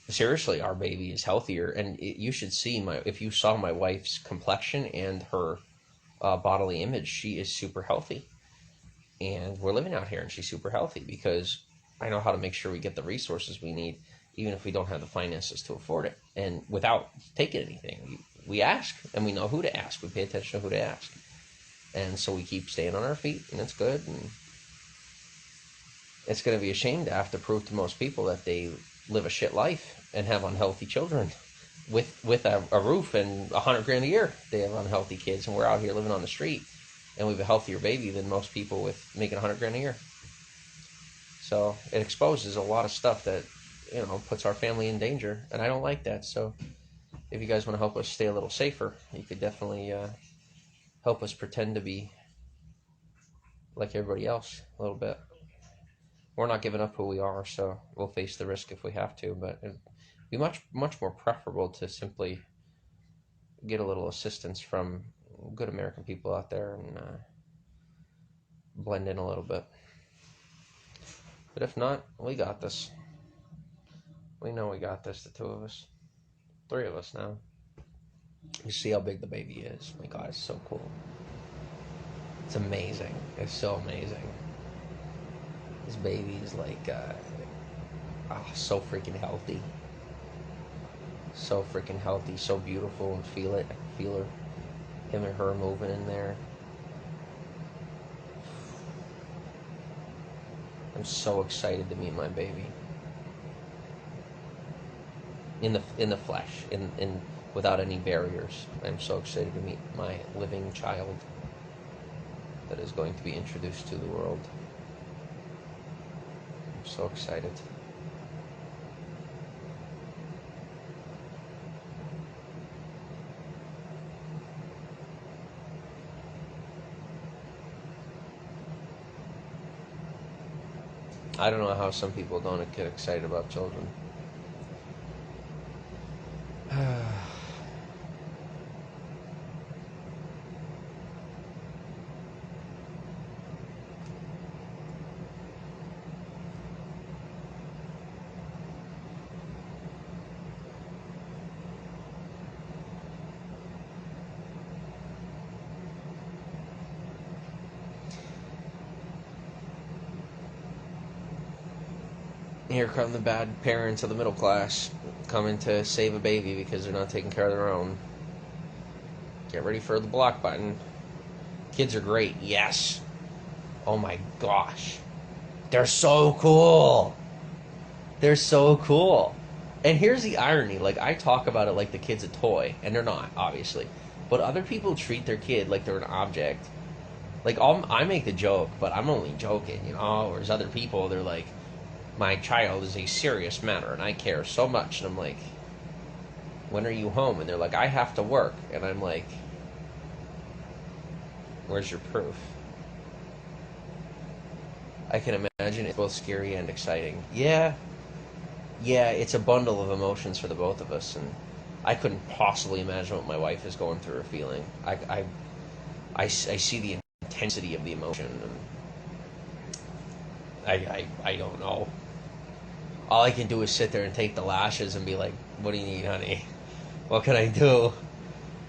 seriously, our baby is healthier. And you should see if you saw my wife's complexion and her bodily image, she is super healthy. And we're living out here, and she's super healthy because I know how to make sure we get the resources we need, even if we don't have the finances to afford it. And without taking anything, we ask, and we know who to ask. We pay attention to who to ask. And so we keep staying on our feet, and it's good. And it's going to be a shame to have to prove to most people that they live a shit life and have unhealthy children with a roof and $100,000 a year. They have unhealthy kids, and we're out here living on the street, and we have a healthier baby than most people with making $100,000 a year. So it exposes a lot of stuff that puts our family in danger, and I don't like that. So if you guys want to help us stay a little safer, you could definitely help us pretend to be like everybody else a little bit. We're not giving up who we are, so we'll face the risk if we have to, but it'd be much, much more preferable to simply get a little assistance from good American people out there and blend in a little bit. But if not, we got this. We know we got this, the two of us. 3 of us now. You see how big the baby is. My God, it's so cool. It's amazing. It's so amazing. This baby is so freaking healthy. So freaking healthy, so beautiful, and feel it. I can feel her, him and her moving in there. I'm so excited to meet my baby. In the flesh, in without any barriers. I'm so excited to meet my living child that is going to be introduced to the world. I'm so excited. I don't know how some people don't get excited about children. Here come the bad parents of the middle class coming to save a baby because they're not taking care of their own. Get ready for the block button. Kids are great, yes. Oh my gosh. They're so cool. They're so cool. And here's the irony. I talk about it like the kid's a toy, and they're not, obviously. But other people treat their kid like they're an object. I make the joke, but I'm only joking, Whereas other people, they're like, my child is a serious matter, and I care so much. And I'm like, when are you home? And they're like, I have to work. And I'm like, where's your proof? I can imagine it's both scary and exciting. Yeah, it's a bundle of emotions for the both of us, and I couldn't possibly imagine what my wife is going through or feeling. I see the intensity of the emotion, and I don't know. All I can do is sit there and take the lashes and be like, "What do you need, honey? What can I do?"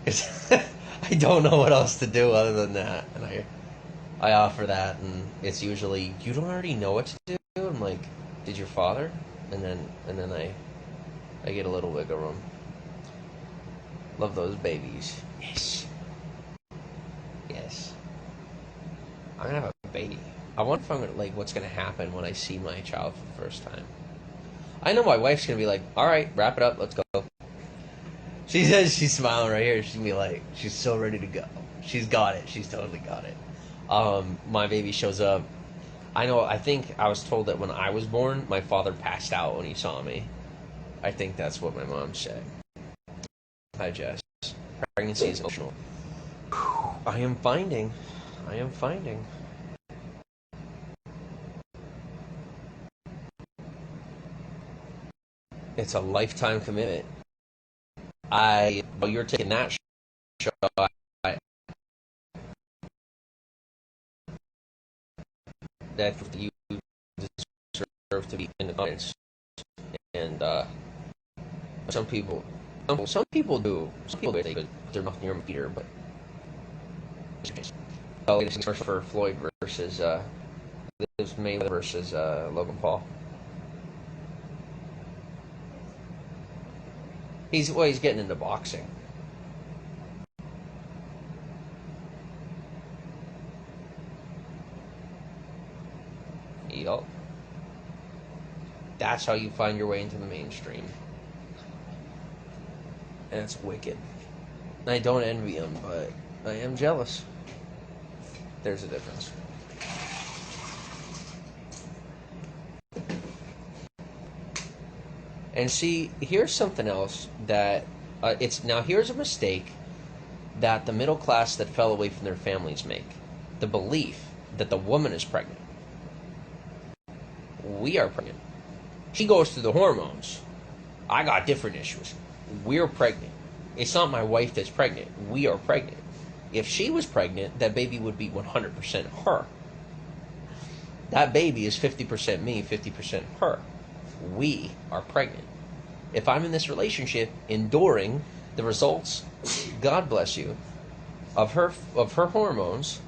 'Cause I don't know what else to do other than that, and I offer that, and it's usually, "You don't already know what to do." I'm like, "Did your father?" And then I get a little wiggle room. Love those babies. Yes. Yes. I'm gonna have a baby. I wonder if I'm gonna, like, what's gonna happen when I see my child for the first time. I know my wife's gonna be like, "All right, wrap it up, let's go." She says she's smiling right here. She's gonna be like, she's so ready to go. She's got it. She's totally got it. My baby shows up. I think I was told that when I was born, my father passed out when he saw me. I think that's what my mom said. Hi, Jess. Pregnancy is emotional. I am finding. I am finding. It's a lifetime commitment. Well, you're taking that shot. That you deserve to be in the comments. And some people do. Some people they could put their mouth near a meter, but latest commercial for Floyd versus this Mayweather versus Logan Paul. He's getting into boxing. Yup. That's how you find your way into the mainstream. And it's wicked. I don't envy him, but I am jealous. There's a difference. And see, here's something else that here's a mistake that the middle class that fell away from their families make. The belief that the woman is pregnant. We are pregnant. She goes through the hormones. I got different issues. We're pregnant. It's not my wife that's pregnant. We are pregnant. If she was pregnant, that baby would be 100% her. That baby is 50% me, 50% her. We are pregnant. If I'm in this relationship enduring the results, God bless you, of her hormones,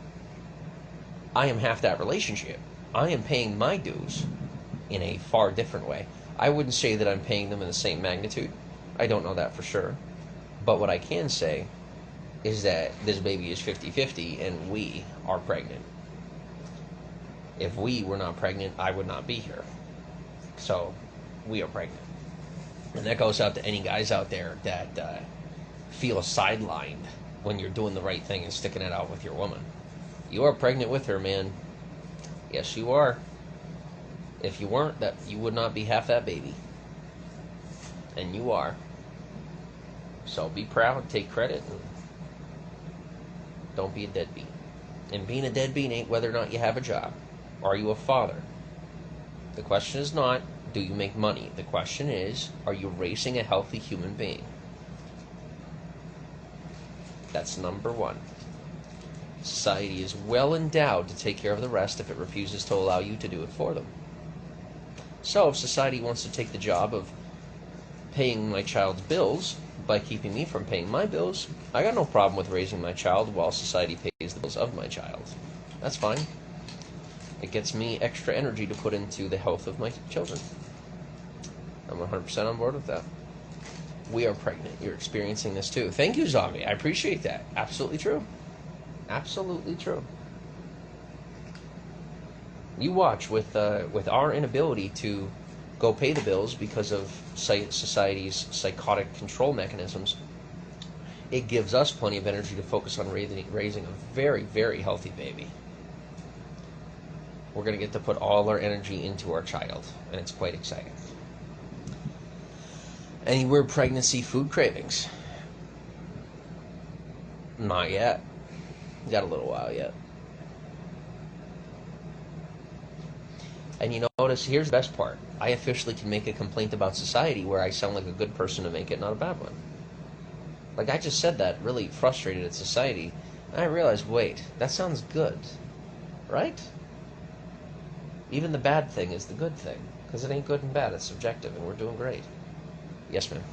I am half that relationship. I am paying my dues in a far different way. I wouldn't say that I'm paying them in the same magnitude. I don't know that for sure. But what I can say is that this baby is 50-50 and we are pregnant. If we were not pregnant, I would not be here. So, we are pregnant. And that goes out to any guys out there that feel sidelined when you're doing the right thing and sticking it out with your woman. You are pregnant with her, man. Yes, you are. If you weren't, that you would not be half that baby. And you are. So be proud, take credit, and don't be a deadbeat. And being a deadbeat ain't whether or not you have a job. Are you a father? The question is not, do you make money? The question is, are you raising a healthy human being? That's number one. Society is well endowed to take care of the rest if it refuses to allow you to do it for them. So if society wants to take the job of paying my child's bills by keeping me from paying my bills, I got no problem with raising my child while society pays the bills of my child. That's fine. It gets me extra energy to put into the health of my children. I'm 100% on board with that. We are pregnant. You're experiencing this too. Thank you, Zombie. I appreciate that. Absolutely true. Absolutely true. You watch with our inability to go pay the bills because of society's psychotic control mechanisms. It gives us plenty of energy to focus on raising a very, very healthy baby. We're going to get to put all our energy into our child, and it's quite exciting. Any weird pregnancy food cravings? Not yet. Got a little while yet. And you notice, here's the best part. I officially can make a complaint about society where I sound like a good person to make it, not a bad one. Like, I just said that, really frustrated at society. And I realized, wait, that sounds good. Right? Even the bad thing is the good thing. Because it ain't good and bad, it's subjective, and we're doing great. Yes, ma'am.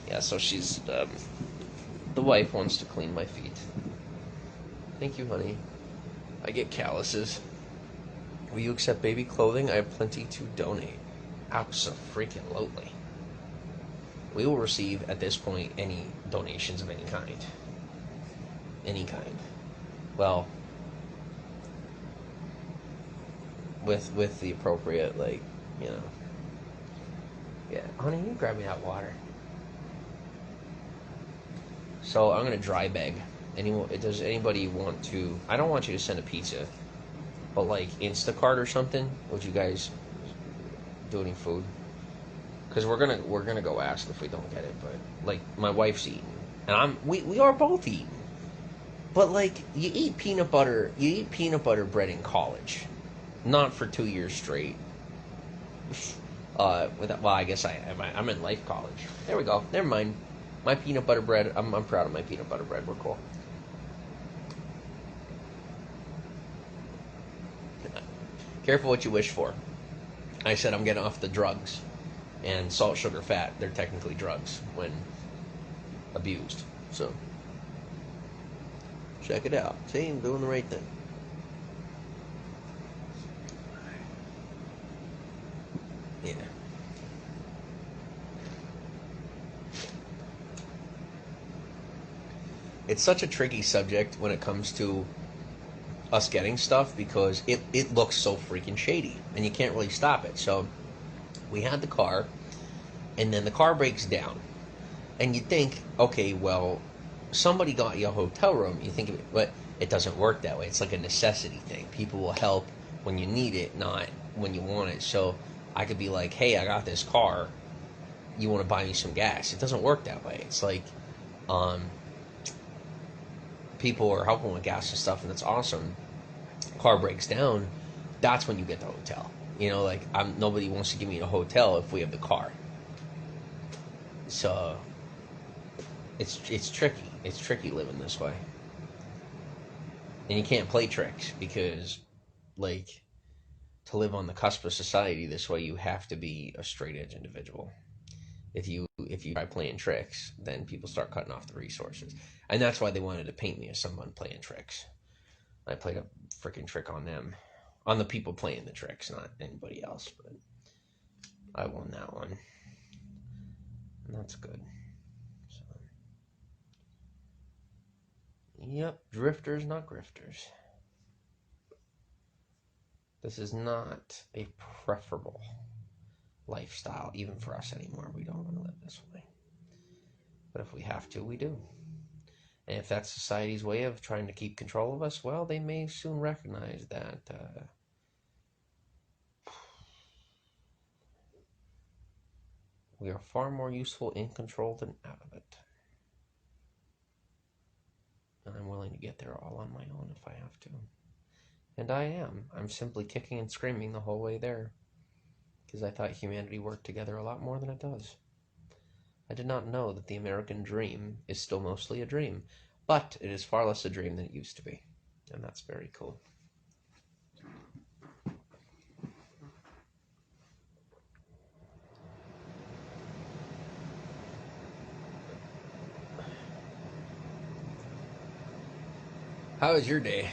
Yeah, so she's, the wife wants to clean my feet. Thank you, honey. I get calluses. Will you accept baby clothing? I have plenty to donate. Abso-freaking-lutely. We will receive, at this point, any donations of any kind. Any kind. Well, with the appropriate, like, you know. Yeah, honey, you grab me that water. So I'm gonna dry beg. Does anybody want to? I don't want you to send a pizza, but like Instacart or something. Would you guys do any food? Because we're gonna go ask if we don't get it. But like my wife's eating, and we are both eating. But like you eat peanut butter bread in college, not for 2 years straight. Well, I guess I'm in life college. There we go. Never mind. My peanut butter bread. I'm proud of my peanut butter bread. We're cool. Careful what you wish for. I said I'm getting off the drugs, and salt, sugar, fat. They're technically drugs when abused. So check it out. See, I'm doing the right thing. Yeah. It's such a tricky subject when it comes to us getting stuff because it looks so freaking shady and you can't really stop it. So we had the car, and then the car breaks down, and you think, okay, well, somebody got you a hotel room. You think of it, but it doesn't work that way. It's like a necessity thing. People will help when you need it, not when you want it. So I could be like, hey, I got this car. You want to buy me some gas? It doesn't work that way. It's like, people are helping with gas and stuff, and it's awesome. Car breaks down, that's when you get the hotel. You know, like nobody wants to give me a hotel if we have the car. So it's tricky. It's tricky living this way, and you can't play tricks because, like, to live on the cusp of society this way, you have to be a straight edge individual. If you try playing tricks, then people start cutting off the resources, and that's why they wanted to paint me as someone playing tricks. I played a freaking trick on them, on the people playing the tricks, not anybody else. But I won that one, and that's good. So, yep, drifters, not grifters. This is not a preferable lifestyle, even for us anymore. We don't want to live this way. But if we have to, we do. And if that's society's way of trying to keep control of us, well, they may soon recognize that we are far more useful in control than out of it. And I'm willing to get there all on my own if I have to. And I am. I'm simply kicking and screaming the whole way there. Because I thought humanity worked together a lot more than it does. I did not know that the American dream is still mostly a dream. But it is far less a dream than it used to be. And that's very cool. How was your day?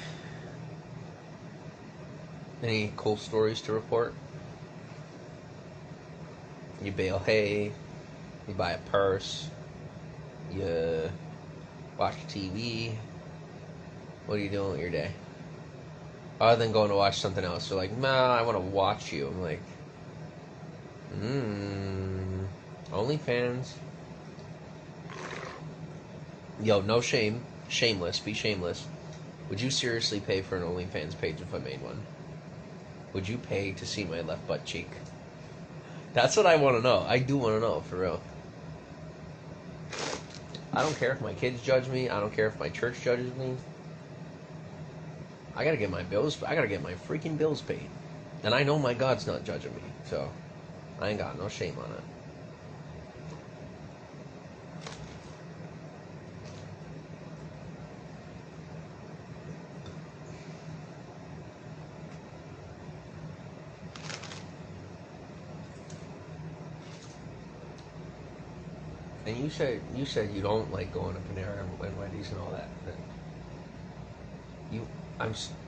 Any cool stories to report? You bale hay, you buy a purse, you watch TV. What are you doing with your day? Other than going to watch something else. You're like, nah, I want to watch you. I'm like, OnlyFans. Yo, no shame. Shameless. Be shameless. Would you seriously pay for an OnlyFans page if I made one? Would you pay to see my left butt cheek? That's what I want to know. I do want to know, for real. I don't care if my kids judge me. I don't care if my church judges me. I gotta get my bills. I gotta get my freaking bills paid. And I know my God's not judging me, so I ain't got no shame on it. And you said you don't like going to Panera and Wendy's and all that. But you,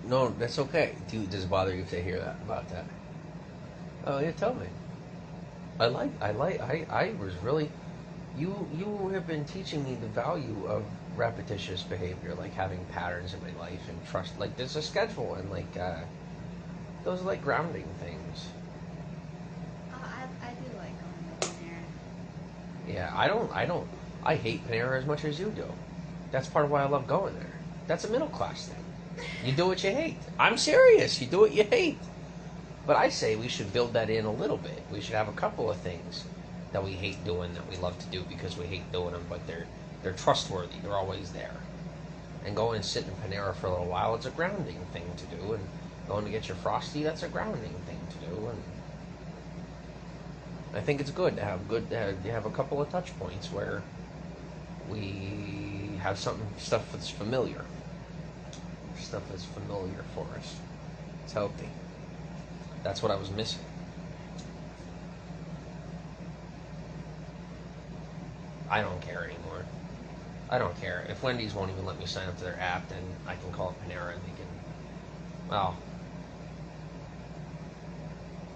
no, that's okay. Does it bother you to hear that about that? Oh yeah, tell me. I was really, you have been teaching me the value of repetitious behavior, like having patterns in my life and trust. Like there's a schedule and like those are like grounding things. I do like going to Panera. Yeah, I hate Panera as much as you do. That's part of why I love going there. That's a middle class thing. You do what you hate. I'm serious. You do what you hate. But I say we should build that in a little bit. We should have a couple of things that we hate doing that we love to do because we hate doing them, but they're trustworthy. They're always there. And going and sit in Panera for a little while, it's a grounding thing to do. And going to get your Frosty, that's a grounding thing to do. And I think it's good to have a couple of touch points where we have stuff that's familiar. Stuff that's familiar for us. It's healthy. That's what I was missing. I don't care anymore. I don't care. If Wendy's won't even let me sign up to their app, then I can call it Panera and they can. Well.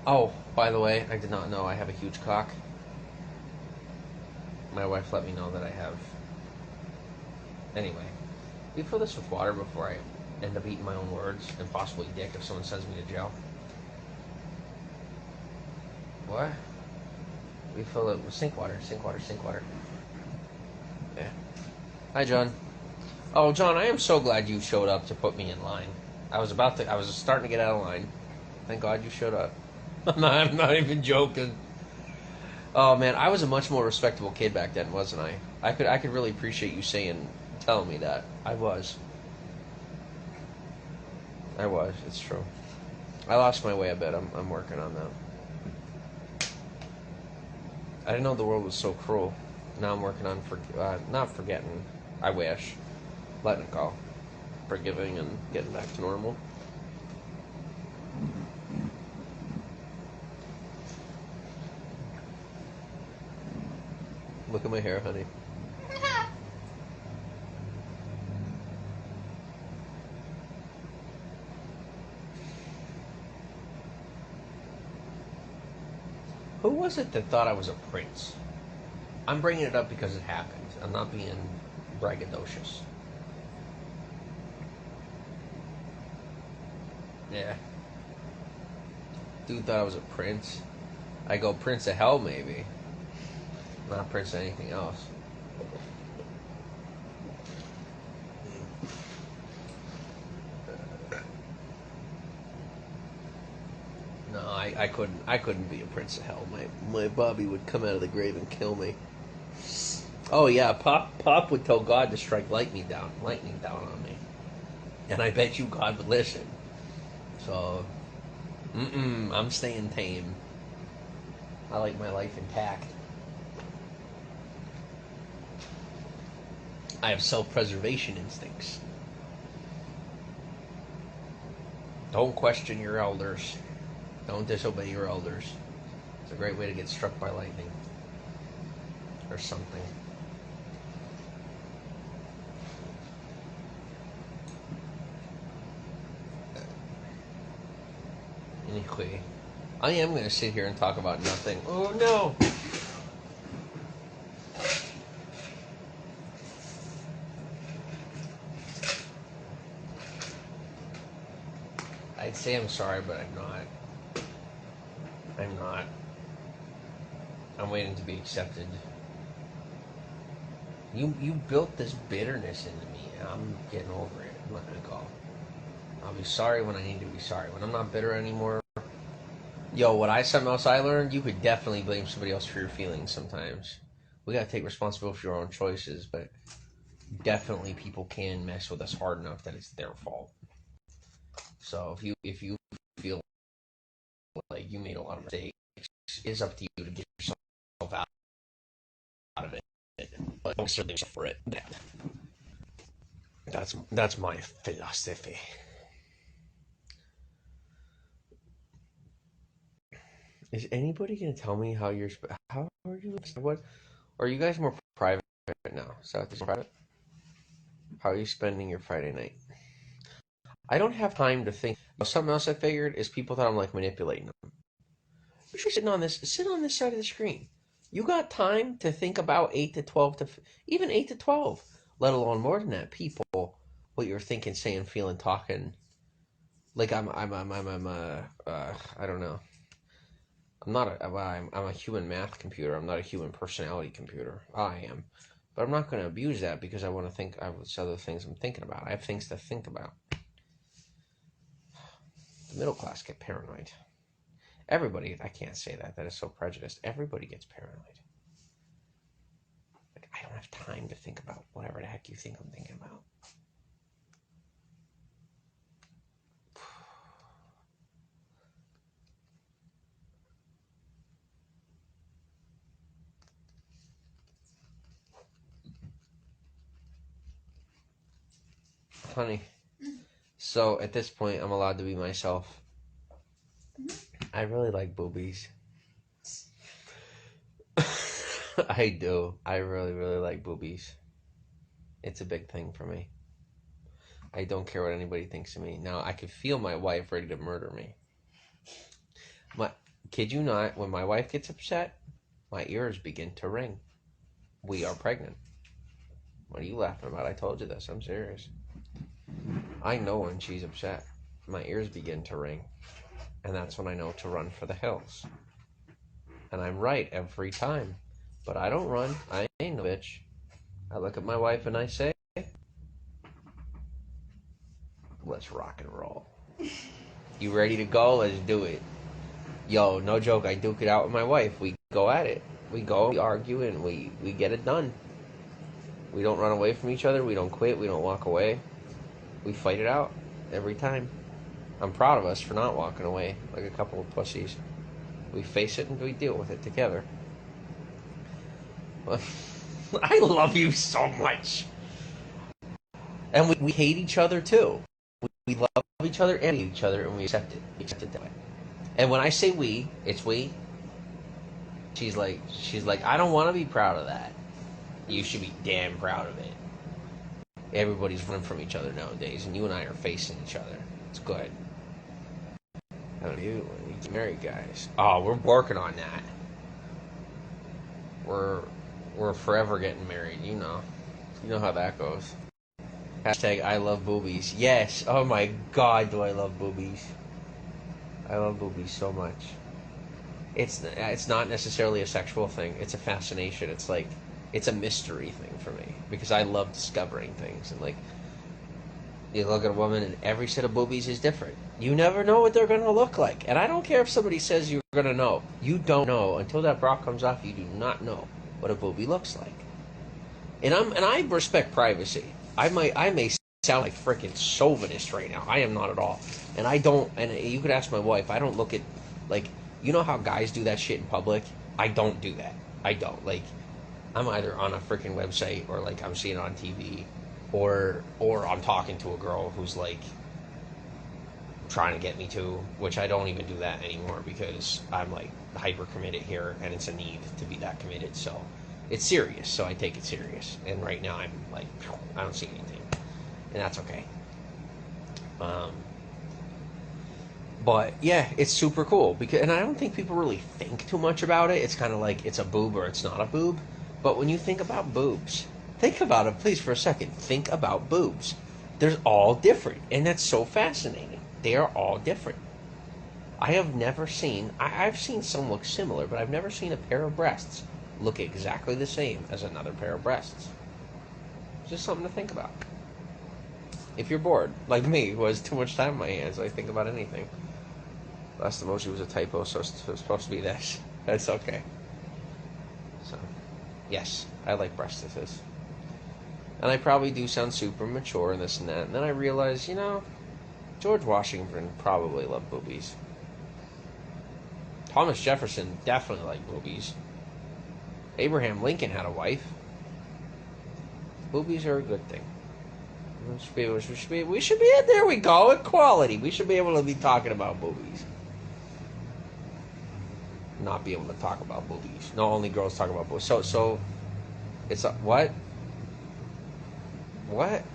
Oh, by the way, I did not know I have a huge cock. My wife let me know that I have. Anyway, we fill this with water before I end up eating my own words and possibly dick if someone sends me to jail. What? We fill it with sink water. Yeah. Hi, John. Oh, John, I am so glad you showed up to put me in line. I was starting to get out of line. Thank God you showed up. I'm not even joking. Oh man, I was a much more respectable kid back then, wasn't I? I could really appreciate you telling me that. I was. It's true. I lost my way a bit. I'm working on that. I didn't know the world was so cruel. Now I'm working on not forgetting. I wish. Letting it go. Forgiving and getting back to normal. Look at my hair, honey. Who was it that thought I was a prince? I'm bringing it up because it happened. I'm not being braggadocious. Yeah. Dude thought I was a prince. I go prince of hell, maybe. Not prince of anything else. No, I couldn't be a prince of hell. My Bobby would come out of the grave and kill me. Oh yeah, Pop would tell God to strike lightning down on me, and I bet you God would listen. So, I'm staying tame. I like my life intact. I have self-preservation instincts. Don't question your elders. Don't disobey your elders. It's a great way to get struck by lightning or something. Anyway, I am going to sit here and talk about nothing. Oh no! I'd say I'm sorry, but I'm not. I'm not. I'm waiting to be accepted. You built this bitterness into me, and I'm getting over it. I'm letting it go. I'll be sorry when I need to be sorry. When I'm not bitter anymore. Yo, something else I learned? You could definitely blame somebody else for your feelings sometimes. We gotta take responsibility for your own choices, but definitely people can mess with us hard enough that it's their fault. So if you feel like you made a lot of mistakes. It's up to you to get yourself out of it, but don't necessarily for it. That's my philosophy. Is anybody gonna tell me how how are you? What are you guys more private now? South is private. How are you spending your Friday night? I don't have time to think. Something else I figured is people thought I'm like manipulating them. You're sit on this side of the screen. You got time to think about 8 to 12 even 8 to 12, let alone more than that. People, what you're thinking, saying, feeling, talking. Like I'm I don't know. I'm a human math computer. I'm not a human personality computer. I am, but I'm not going to abuse that because I want to think. I have other things I'm thinking about. I have things to think about. The middle class get paranoid. Everybody, I can't say that. That is so prejudiced. Everybody gets paranoid. Like, I don't have time to think about whatever the heck you think I'm thinking about. Honey, so at this point, I'm allowed to be myself. I really like boobies. I do. I really, really like boobies. It's a big thing for me. I don't care what anybody thinks of me. Now, I could feel my wife ready to murder me. Kid you not, when my wife gets upset, my ears begin to ring. We are pregnant. What are you laughing about? I told you this. I'm serious. I know when she's upset. My ears begin to ring. And that's when I know to run for the hills. And I'm right every time. But I don't run. I ain't no bitch. I look at my wife and I say, let's rock and roll. You ready to go? Let's do it. Yo, no joke, I duke it out with my wife. We go at it. We argue, and we get it done. We don't run away from each other. We don't quit. We don't walk away. We fight it out every time. I'm proud of us for not walking away like a couple of pussies. We face it and we deal with it together. I love you so much. And we hate each other too. We love each other and hate each other, and we accept it. We accept it that way. And when I say we, it's we. She's like, I don't want to be proud of that. You should be damn proud of it. Everybody's running from each other nowadays, and you and I are facing each other. It's good. How do you get married, guys? Oh, we're working on that. We're forever getting married. You know how that goes. Hashtag I love boobies. Yes. Oh my God, do I love boobies? I love boobies so much. It's not necessarily a sexual thing. It's a fascination. It's like it's a mystery thing for me because I love discovering things, and like you look at a woman and every set of boobies is different. You never know what they're gonna look like, and I don't care if somebody says you're gonna know. You don't know until that bra comes off. You do not know what a boobie looks like, and I respect privacy. I may sound like freaking chauvinist right now. I am not at all, and I don't. And you could ask my wife. I don't look at like. You know how guys do that shit in public? I don't do that. I don't. Like, I'm either on a freaking website or like I'm seeing it on TV or I'm talking to a girl who's like trying to get me to, which I don't even do that anymore because I'm like hyper committed here and it's a need to be that committed. So it's serious. So I take it serious. And right now I'm like, I don't see anything. And that's okay. But yeah, it's super cool because, and I don't think people really think too much about it. It's kind of like it's a boob or it's not a boob. But when you think about boobs, think about it, please, for a second. Think about boobs. They're all different, and that's so fascinating. They are all different. I have never seen. I've seen some look similar, but I've never seen a pair of breasts look exactly the same as another pair of breasts. It's just something to think about. If you're bored, like me, who has too much time on my hands, I think about anything. Last emoji was a typo, so it's supposed to be this. That's okay. So, yes, I like breastises. And I probably do sound super mature and this and that. And then I realize, George Washington probably loved boobies. Thomas Jefferson definitely liked boobies. Abraham Lincoln had a wife. Boobies are a good thing. We should be. There we go. Equality. We should be able to be talking about boobies. Not be able to talk about boobies. No, only girls talk about boobies. So, it's a, what? What?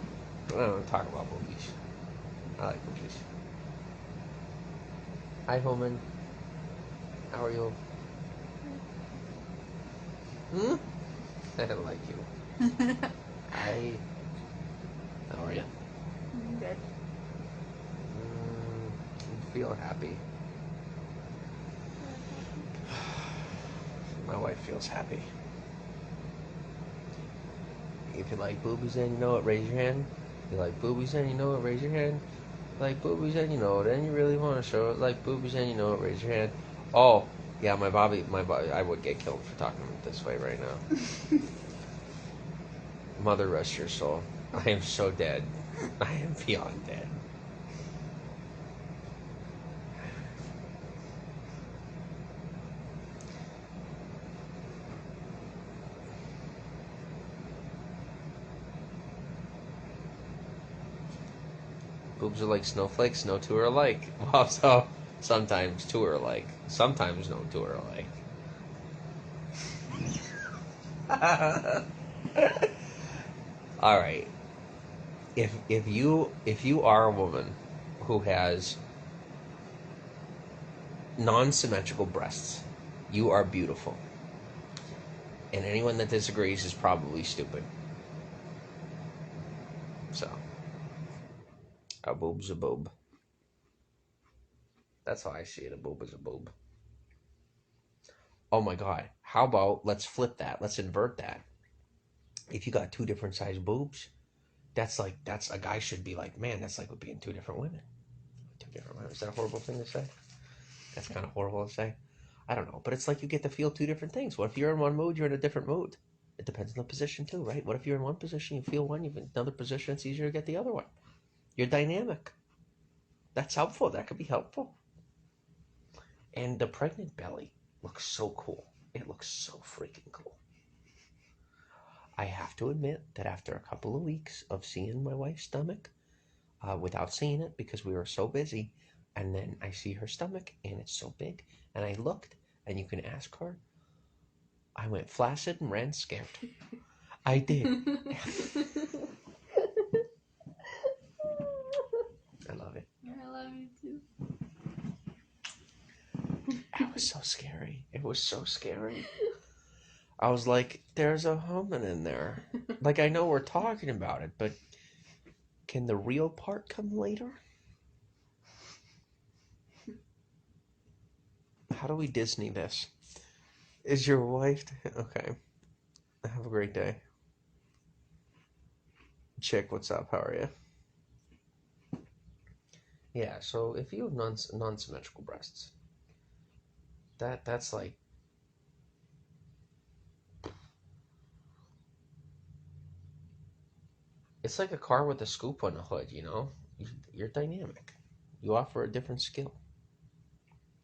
I don't talk about boobies. I like boobies. Hi, Homan. How are you? Hmm? I don't like you. Hi. How are you? Good. Feel happy. My wife feels happy. If you like boobies and you know it, raise your hand. If you like boobies and you know it, raise your hand. If you like boobies and you know it, and you really want to show it, like boobies and you know it, raise your hand. Oh, yeah, my Bobby, I would get killed for talking this way right now. Mother rest your soul. I am so dead. I am beyond dead. Boobs are like snowflakes, no two are alike. Well, so sometimes two are alike, sometimes no two are alike. All right. If you are a woman who has non-symmetrical breasts, you are beautiful. And anyone that disagrees is probably stupid. So, a boob's a boob. That's how I see it. A boob is a boob. Oh my God. How about let's flip that? Let's invert that. If you got two different size boobs, that's a guy should be like, man, that's like being two different women. Two different women. Is that a horrible thing to say? That's kind of horrible to say. I don't know, but it's like you get to feel two different things. What if you're in one mood, you're in a different mood? It depends on the position too, right? What if you're in one position, you feel one, you're in another position, it's easier to get the other one. You're dynamic. That's helpful. That could be helpful. And the pregnant belly looks so cool. It looks so freaking cool. I have to admit that after a couple of weeks of seeing my wife's stomach, without seeing it because we were so busy, and then I see her stomach and it's so big, and I looked, and you can ask her, I went flaccid and ran scared. I did. I love it. I love you too. That was so scary. It was so scary. I was like, there's a human in there. Like, I know we're talking about it, but can the real part come later? How do we Disney this? Is your wife... Okay. Have a great day. Chick, what's up? How are you? Yeah, so if you have non-symmetrical breasts, that's like... It's like a car with a scoop on the hood, you know? You're dynamic. You offer a different skill.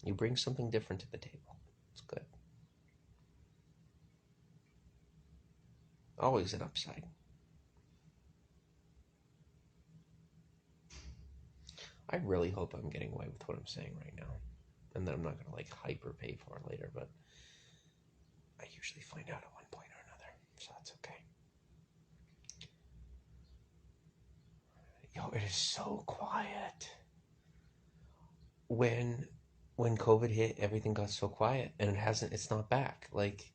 You bring something different to the table. It's good. Always an upside. I really hope I'm getting away with what I'm saying right now. And that I'm not going to like hyper pay for it later, but I usually find out at one point or another. So that's okay. Yo, it is so quiet. When COVID hit, everything got so quiet, and it's not back. Like,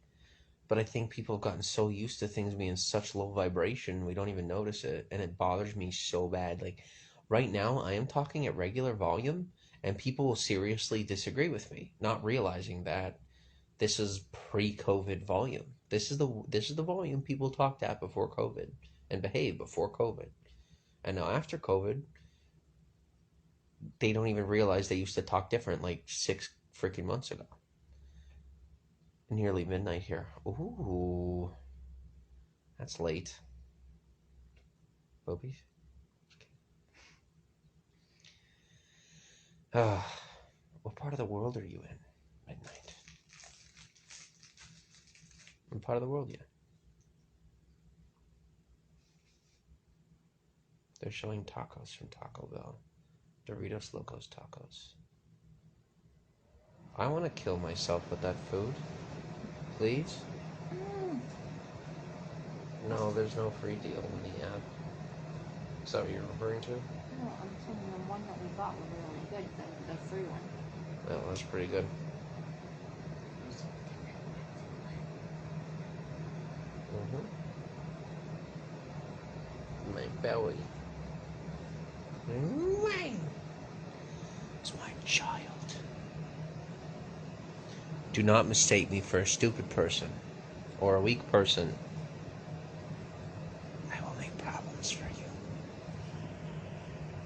but I think people have gotten so used to things being such low vibration, we don't even notice it, and it bothers me so bad. Like, right now, I am talking at regular volume, and people will seriously disagree with me, not realizing that this is pre-COVID volume. This is the volume people talked at before COVID and behaved before COVID. And now after COVID, they don't even realize they used to talk different like 6 freaking months ago. Nearly midnight here. Ooh, that's late. Boobies. What part of the world are you in? midnight. What part of the world yet? They're showing tacos from Taco Bell. Doritos Locos Tacos. I want to kill myself with that food. Please? No, there's no free deal in the app. Is that what you're referring to? No, I'm saying the one that we got was really good, the free one. Well, that's pretty good. My belly. It's my child. Do not mistake me for a stupid person or a weak person. I will make problems for you.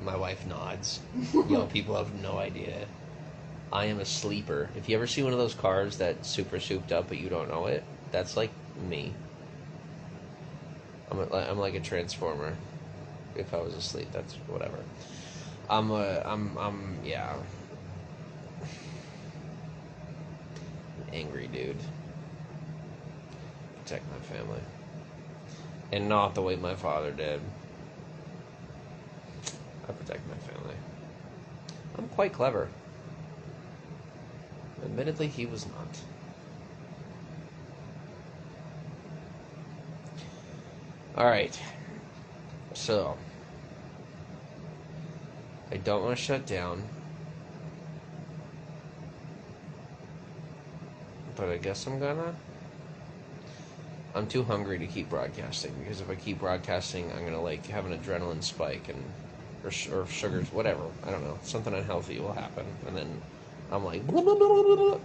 My wife nods. Yo, people have no idea. I am a sleeper. If you ever see one of those cars that's super souped up but you don't know it, that's like me. I'm like a transformer. If I was asleep, that's whatever. Yeah. An angry dude. Protect my family. And not the way my father did. I protect my family. I'm quite clever. Admittedly, he was not. Alright. So, I don't want to shut down. But I guess I'm gonna. I'm too hungry to keep broadcasting, because if I keep broadcasting, I'm gonna like have an adrenaline spike and or sugars, whatever. I don't know. Something unhealthy will happen, and then I'm like, blah, blah, blah, blah, blah.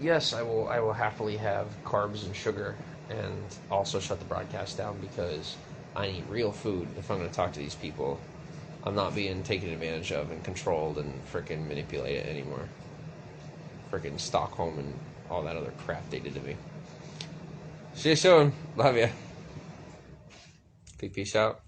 Yes, I will happily have carbs and sugar, and also shut the broadcast down because I need real food if I'm going to talk to these people. I'm not being taken advantage of and controlled and frickin' manipulated anymore. Frickin' Stockholm and all that other crap they did to me. See you soon. Love ya. Peace out.